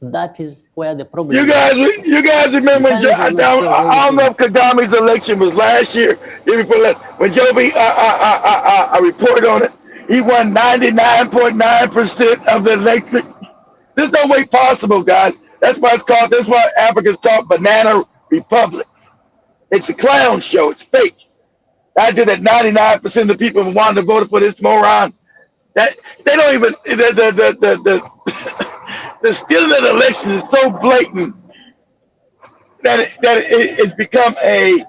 that is where the problem You is. guys remember when I don't know if Kagame's election was last year, year before last. When Joe B I reported on it, he won 99.9% of the electric. There's no way possible, guys. That's why it's called. That's why Africa's called banana republics. It's a clown show. It's fake. I did that. 99% of the people who wanted to vote for this moron. That they don't even the stealing of the election is so blatant that it's become a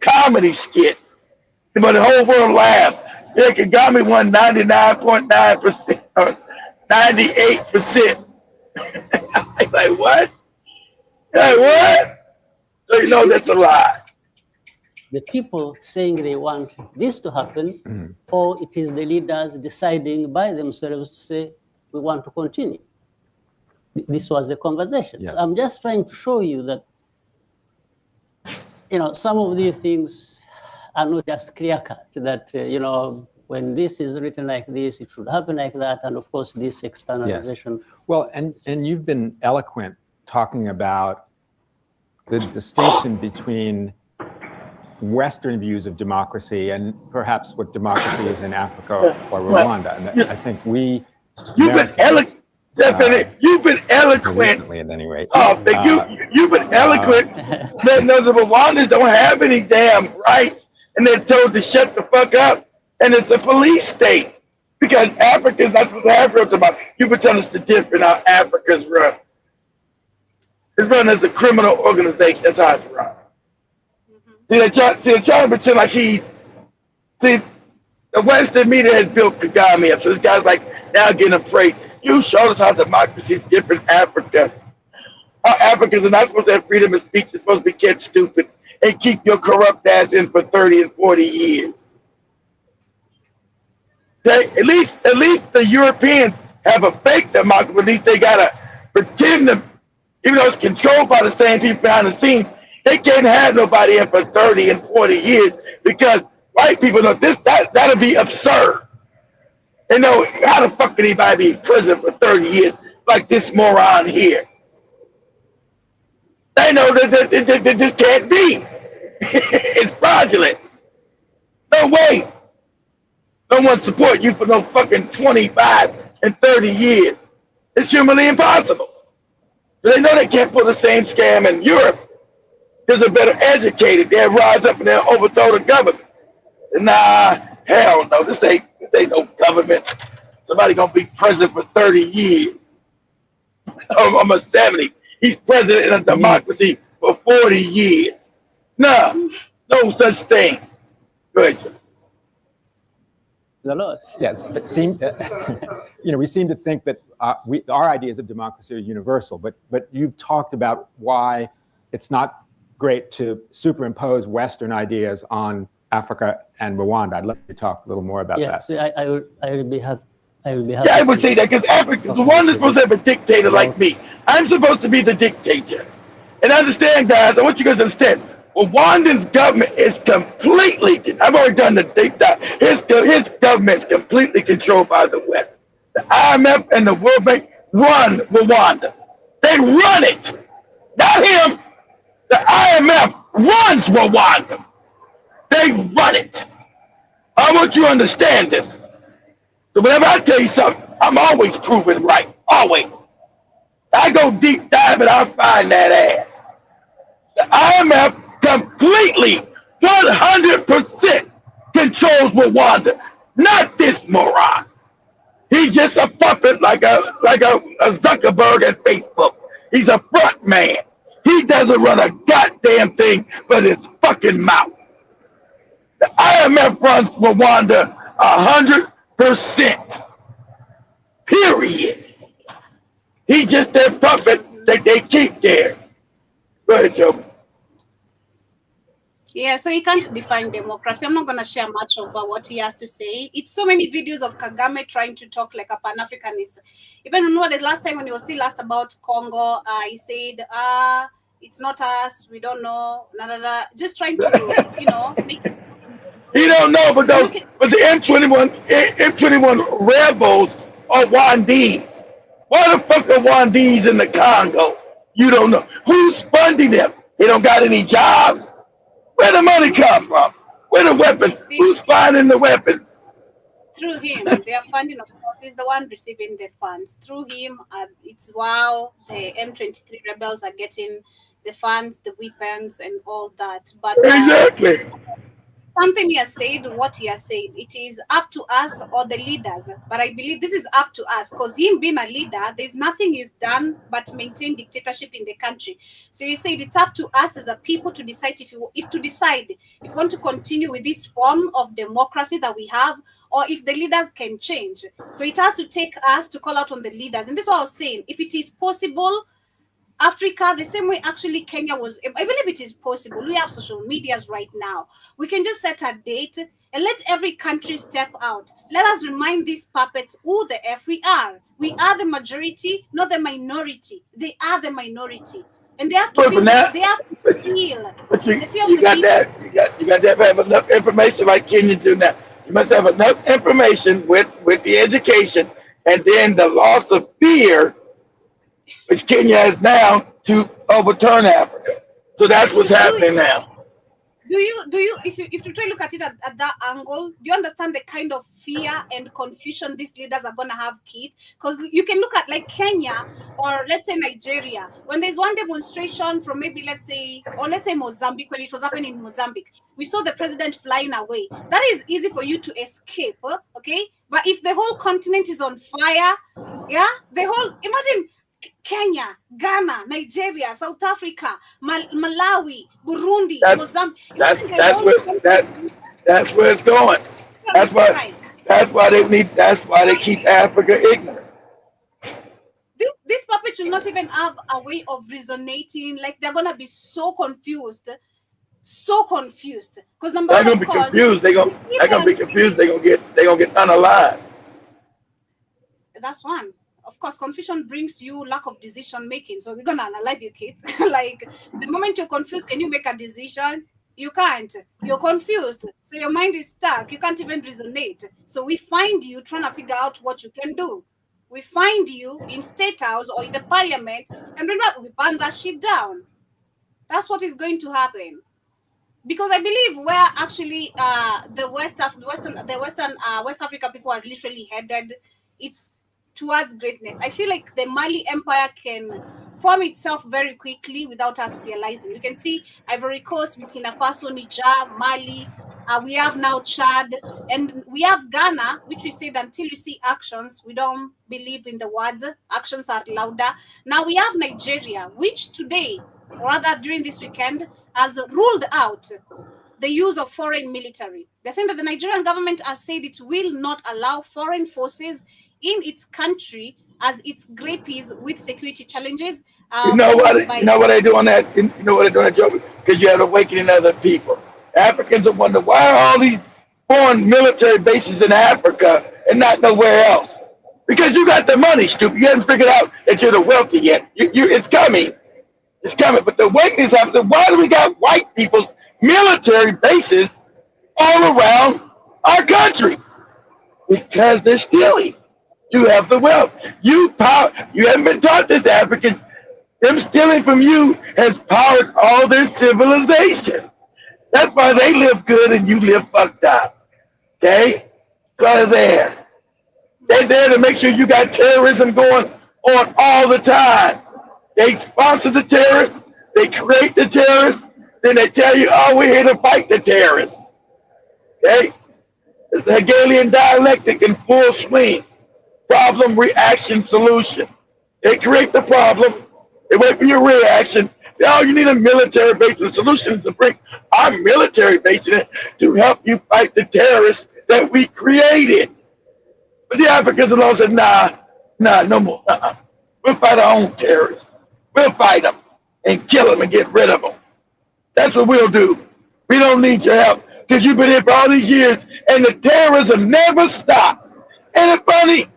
comedy skit. But the whole world laughs. Yeah, Kagame won 99.9% or 98%. Like what? Like what? So you know that's a lie. The people saying they want this to happen, or it is the leaders deciding by themselves to say, we want to continue. This was the conversation. Yeah. So I'm just trying to show you that, some of these things are not just clear-cut, that, when this is written like this, it should happen like that, and of course, this externalization. Yes. Well, and you've been eloquent talking about the distinction between Western views of democracy and perhaps what democracy is in Africa or Rwanda. And I think we You've been eloquent. You've been eloquent. Recently, at any rate. You've been eloquent that the Rwandans don't have any damn rights, and they're told to shut the fuck up, and it's a police state because Africa's not supposed to have real democracy. You've been telling us the difference how Africa's run. It's run as a criminal organization. That's how it's run. They're trying to pretend like the Western media has built Kagame up, so this guy's like now getting a phrase. You showed us how democracy is different in Africa. How Africans are not supposed to have freedom of speech. They're supposed to be kept stupid and keep your corrupt ass in for 30 and 40 years. Okay? At least the Europeans have a fake democracy. At least they gotta pretend to, even though it's controlled by the same people behind the scenes. They can't have nobody in for 30 and 40 years because white people know that'll be absurd. They know how the fuck can anybody be in prison for 30 years like this moron here? They know that this can't be. It's fraudulent. No way. No one support you for no fucking 25 and 30 years. It's humanly impossible. So they know they can't pull the same scam in Europe. Because they're better educated. They'll rise up and they'll overthrow the government. Nah, hell no. This ain't no government. Somebody gonna be president for 30 years. I'm a 70. He's president in a democracy for 40 years. No such thing. Go ahead, Jim. A lot. Yes, but we seem to think that our ideas of democracy are universal, but you've talked about why it's not great to superimpose Western ideas on Africa and Rwanda. I'd love to talk a little more about that. Yeah, I will be happy. Yeah, I would say that because Africa, Rwanda's supposed to have a dictator like me. I'm supposed to be the dictator. And understand, guys, I want you guys to understand, Rwanda's government is completely, I've already done the deep dive, his government is completely controlled by the West. The IMF and the World Bank run Rwanda. They run it. Not him. The IMF runs Rwanda. They run it. I want you to understand this. So whenever I tell you something, I'm always proven right. Always. I go deep dive and I find that ass. The IMF completely, 100% controls Rwanda. Not this moron. He's just a puppet like a Zuckerberg at Facebook. He's a front man. He doesn't run a goddamn thing but his fucking mouth. The IMF runs Rwanda 100%. Period. He's just that puppet that they keep there. Go ahead, Joe. Yeah, so he can't define democracy. I'm not going to share much about what he has to say. It's so many videos of Kagame trying to talk like a Pan-Africanist. Even remember the last time when he was still asked about Congo, he said, it's not us, we don't know, just trying to, make it. He don't know, but So look at the M21 rebels are Wandis. Why the fuck are Wandis in the Congo? You don't know. Who's funding them? They don't got any jobs. Where the money come from? Where the weapons? it's Who's finding the weapons? through him. They are funding, of course, is the one receiving the funds. Through him, it's wow, the M23 rebels are getting the funds, the weapons, and all that. But Exactly. something he has said, what he has said, it is up to us or the leaders. But I believe this is up to us because him being a leader, there's nothing he's done but maintain dictatorship in the country. So he said it's up to us as a people to decide if you want to continue with this form of democracy that we have, or if the leaders can change. So it has to take us to call out on the leaders. And this is what I was saying. If it is possible, Africa, the same way actually Kenya was, I believe it is possible. We have social medias right now. We can just set a date and let every country step out. Let us remind these puppets who the F we are. We are the majority, not the minority. They are the minority. And they have to feel, they have to feel. But you got that. You got to have enough information like Kenya do now. You must have enough information with the education and then the loss of fear, which Kenya has now, to overturn Africa. So that's what's happening now. Do you if you try to look at it at that angle, do you understand the kind of fear and confusion these leaders are going to have, Keith? Because you can look at like Kenya or let's say Nigeria, when there's one demonstration from maybe let's say Mozambique, when it was happening in Mozambique, we saw the president flying away. That is easy for you to escape, okay? But if the whole continent is on fire, imagine Kenya, Ghana, Nigeria, South Africa, Malawi, Burundi, Mozambique. That's where it's going. That's why they keep Africa ignorant. These puppets will not even have a way of resonating. Like they're gonna be so confused. Because number one, They're gonna be confused. They're gonna get unalive. That's one. Of course, confusion brings you lack of decision making. So we're gonna analyze you, kid. Like the moment you're confused, can you make a decision? You can't. You're confused. So your mind is stuck. You can't even resonate. So we find you trying to figure out what you can do. We find you in State House or in the Parliament, and we burn that shit down. That's what is going to happen. Because I believe where actually the West Africa people are literally headed, it's towards greatness. I feel like the Mali Empire can form itself very quickly without us realizing. You can see Ivory Coast, Burkina Faso, Niger, Mali. We have now Chad, and we have Ghana, which we said until you see actions, we don't believe in the words. Actions are louder. Now we have Nigeria, which today, or rather during this weekend, has ruled out the use of foreign military. They're saying that the Nigerian government has said it will not allow foreign forces in its country as it grapples with security challenges. You know what they do on that? You know what they're doing that, Joe? Because you have awakening other people. Africans are wondering why are all these foreign military bases in Africa and not nowhere else? Because you got the money, stupid. You haven't figured out that you're the wealthy yet. It's coming. It's coming. But the awakening is happening. Why do we got white people's military bases all around our countries? Because they're stealing. You have the wealth. You haven't been taught this, Africans. Them stealing from you has powered all their civilizations. That's why they live good and you live fucked up. Okay? So they're there to make sure you got terrorism going on all the time. They sponsor the terrorists. They create the terrorists. Then they tell you, oh, we're here to fight the terrorists. Okay? It's the Hegelian dialectic in full swing. Problem, reaction, solution. They create the problem. They wait for your reaction. Say, oh, you need a military base. The solution is to bring our military base in to help you fight the terrorists that we created. But the Africans alone said, nah, no more. We'll fight our own terrorists. We'll fight them and kill them and get rid of them. That's what we'll do. We don't need your help because you've been here for all these years and the terrorism never stops. Ain't it funny?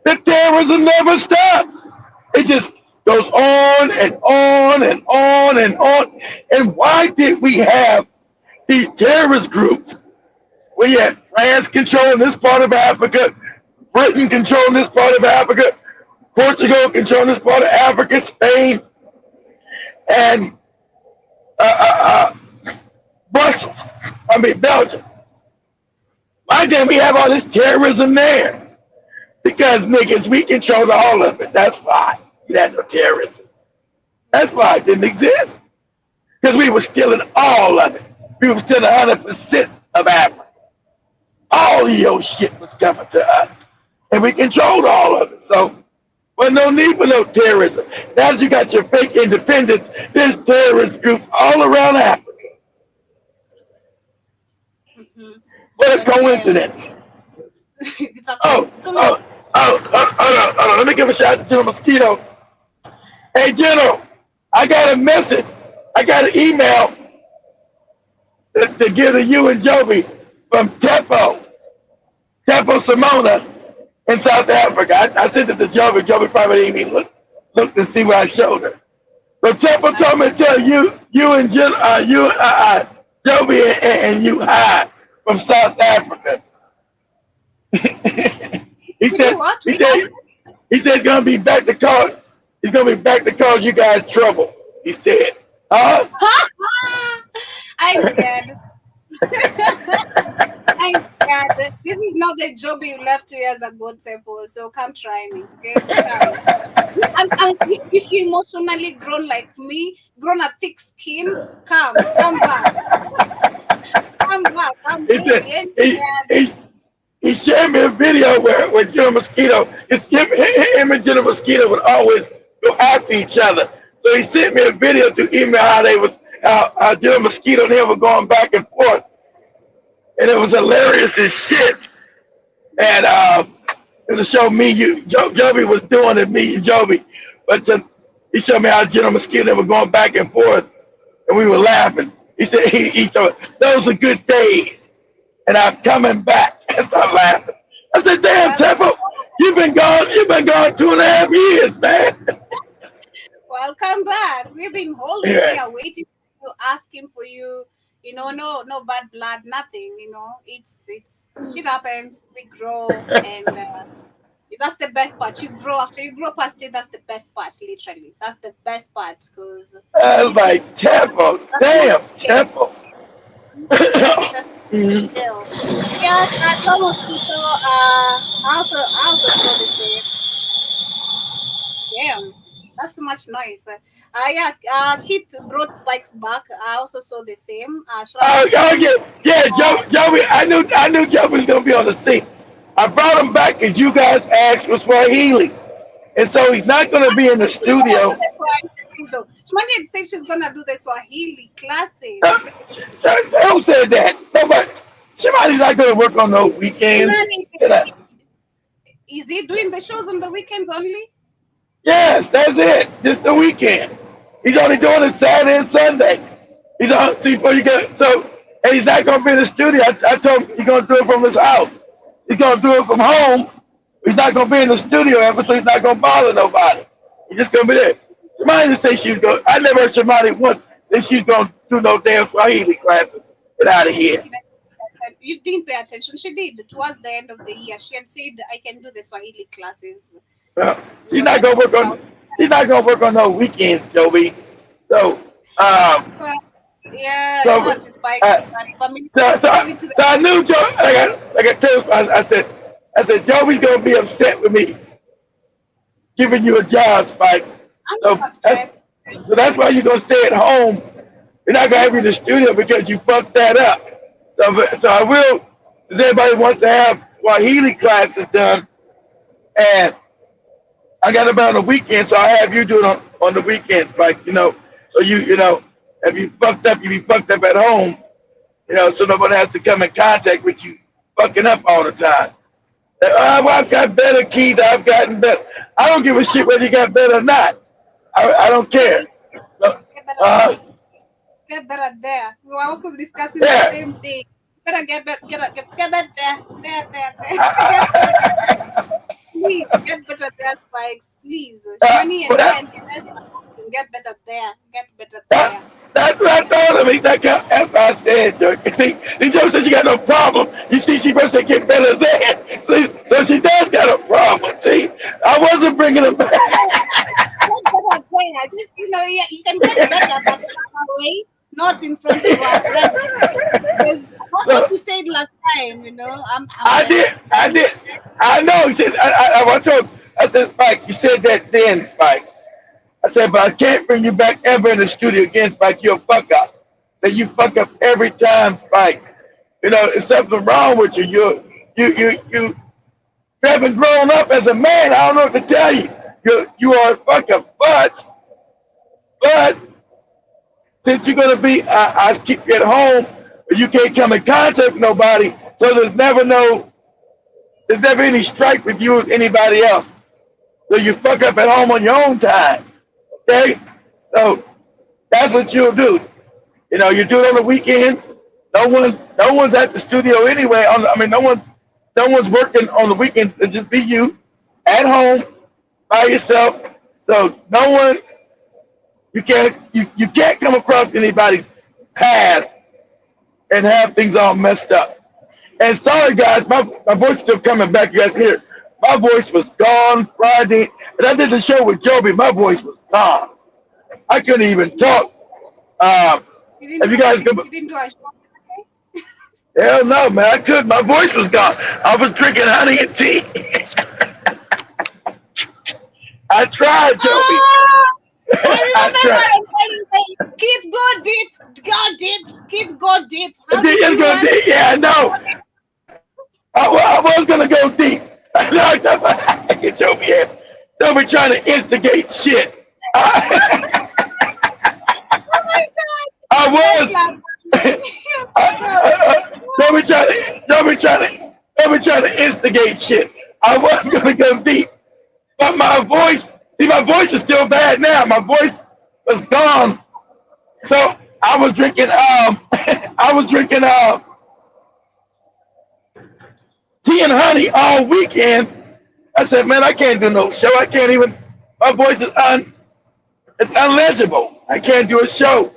The terrorism never stops. It just Goes on and on and on and on. And why did we have these terrorist groups? We had France controlling this part of Africa, Britain controlling this part of Africa, Portugal controlling this part of Africa, Spain, and Brussels. Belgium. Why didn't we have all this terrorism there? Because niggas, we controlled all of it. That's why we had no terrorism. That's why it didn't exist. Because we were stealing all of it. We were stealing 100% of Africa. All of your shit was coming to us. And we controlled all of it. So, well, no need for no terrorism. Now that you got your fake independence, there's terrorist groups all around Africa. Mm-hmm. What a coincidence. It's a hold on. Let me give a shout out to General Mosquito. Hey, General, I got a message. I got an email to give to you and Joby from Tepo Simona in South Africa. I sent it to Joby. Joby probably didn't even look to see what I showed her. So Tepo told me to tell you and Joby and you hi from South Africa. he said he's gonna be back to cause you guys trouble. He said, huh? I'm scared. I'm scared. This is not the job you left 2 years ago, Tepo. So come try me, okay? If you emotionally grown like me, grown a thick skin, come back. Come back. He shared me a video where General Mosquito, him and General Mosquito would always go after each other. So he sent me a video through email how General Mosquito and him were going back and forth. And it was hilarious as shit. And it was a show Joby was doing it, me and Joby. But he showed me how General Mosquito and them were going back and forth. And we were laughing. He said, he told those are good days. And I'm coming back. I started laughing. I said, damn, Tepo, you've been gone 2.5 years, man. Well, come back. We've been always here waiting for you, asking for you. No bad blood, nothing. It's shit happens. We grow, and that's the best part. You grow after you grow past it. That's the best part. Literally, that's the best part because. I was like, Tepo, damn, Tepo. Yeah, I almost people. I also saw the same. Damn, that's too much noise. Keith brought Spikes back. I also saw the same. Joey. I knew Joey was gonna be on the scene. I brought him back because you guys asked for Swahili, and so he's not gonna be in the studio. Shmani said she's gonna do the Swahili classes. Who said that? Nobody. Shmani's not gonna work on no weekends. Is he doing the shows on the weekends only? Yes, that's it. Just the weekend. He's only doing it Saturday and Sunday. He's on. See, before you get and he's not gonna be in the studio. I told him he's gonna do it from his house. He's gonna do it from home. He's not gonna be in the studio ever, so he's not gonna bother nobody. He's just gonna be there. Shimani didn't say she was going. I never heard Shimani once that she's gonna do no damn Swahili classes. Get out of here. You didn't pay attention. She did. Towards the end of the year, she had said, "I can do the Swahili classes." She's not gonna work on. She's not gonna work on no weekends, Joby. So, yeah. So, not just by so I knew Joe. Like I told, I said, Joby's gonna be upset with me giving you a job, Spikes. I'm upset. So that's why you're gonna stay at home. You're not gonna have you in the studio because you fucked that up. So I will, since everybody wants to have Swahili classes done, and I got it on the weekend, so I have you do it on the weekend, Spikes. So if you fucked up, you be fucked up at home. So nobody has to come in contact with you fucking up all the time. I've got better, Keith. I've gotten better. I don't give a shit whether you got better or not. I don't care. Get better there. We were also discussing the same thing. Better get better there. Please get better there, Spikes. Please. Money and get better there. Get better That, there. that's what I told him. That's what I said, Joe. See, Joe said she got no problem. You see, she must say get better there. See, so she does got a problem. See, I wasn't bringing him back. Get better there. Just, yeah, you can get better, but far away, not in front of our president. Because that's what you said last time, I did. I know. He said, I told him, I said, Spikes, you said that then, Spikes. I said, but I can't bring you back ever in the studio again, Spikes. You're a fuck up. That you fuck up every time, Spikes. There's something wrong with you. You haven't grown up as a man. I don't know what to tell you. You are a fuck up. But since you're gonna be, I keep you at home, but you can't come in contact with nobody. So there's never any strife with you with anybody else. So you fuck up at home on your own time. Okay? So that's what you'll do. You do it on the weekends. No one's at the studio anyway. No one's working on the weekends. It'll just be you at home by yourself. So no one, you can't come across anybody's path and have things all messed up. And sorry guys, my voice is still coming back. You guys hear? My voice was gone Friday, and I did the show with Joby. My voice was gone. I couldn't even talk. If you guys could, you didn't do a show. hell no, man, I couldn't. My voice was gone. I was drinking honey and tea. I tried, Joby. I remember kids go deep, kids go deep. Yeah, I know. I was gonna go deep. I get Joby ass. Joby trying to instigate shit. Oh my God! I was. Joby trying to instigate shit. I was gonna go deep, but my voice is still bad now. My voice was gone, so I was drinking tea and honey all weekend. I said, man, I can't do no show. I can't even. My voice is it's unlegible. I can't do a show.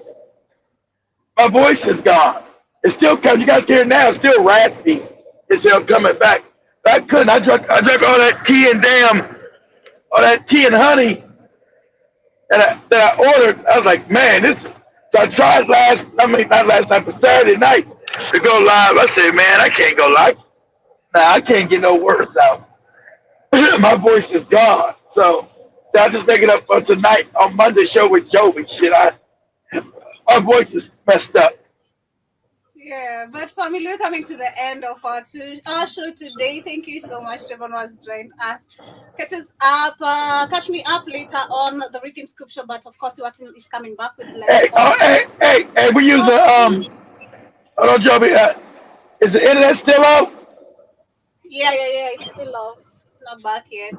My voice is gone. It's still coming. You guys can hear it now. It's still raspy. It's still coming back. I couldn't. I drank all that tea and honey that I ordered. I was like, man, this is. So I tried not last night, but Saturday night to go live. I said, man, I can't go live. Nah, I can't get no words out. My voice is gone. So I just make it up for tonight on Monday show with Joey. Shit, my voice is messed up. Yeah, but family, we're coming to the end of our show today. Thank you so much to everyone who has joined us. Catch me up later on the Rhythm Scoop Show, but of course, Watin is coming back with Hey, we use hold on, Joby. Is the internet still out? Yeah, it's still off. Not back yet.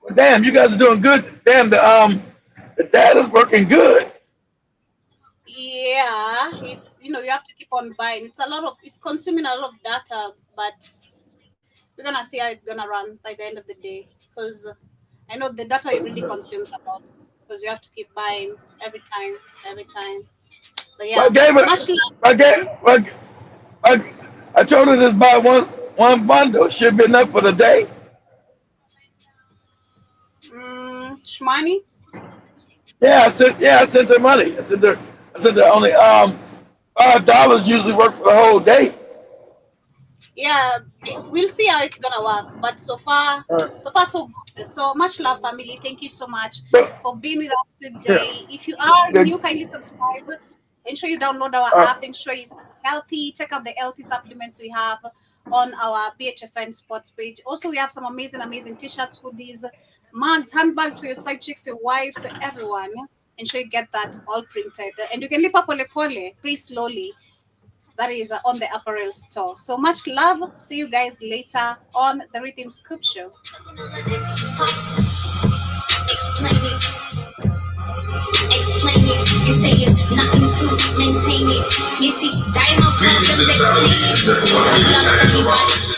Well, damn, you guys are doing good. Damn, the data's working good. Yeah, it's you have to keep on buying. It's consuming a lot of data, but we're gonna see how it's gonna run by the end of the day. Because I know the data it really consumes a lot. Because you have to keep buying every time. But yeah, I told her to buy one bundle. Should be enough for the day. Shmani? Yeah, I sent her money. I sent her only $5 usually work for the whole day. Yeah, we'll see how it's gonna work. But so far so good. So much love, family. Thank you so much for being with us today. If you are new, kindly subscribe. Ensure you download our app. Ensure you're healthy. Check out the healthy supplements we have on our BHFN Sports page. Also, we have some amazing t-shirts, hoodies, mugs, handbags for your side chicks, your wives, everyone. Ensure you get that all printed. And you can live up pole, pay slowly. That is on the apparel store. So much love. See you guys later on the Rhythm Scoop Show. Explain it. You say it's nothing to maintain it. You see, diamond problems explain it.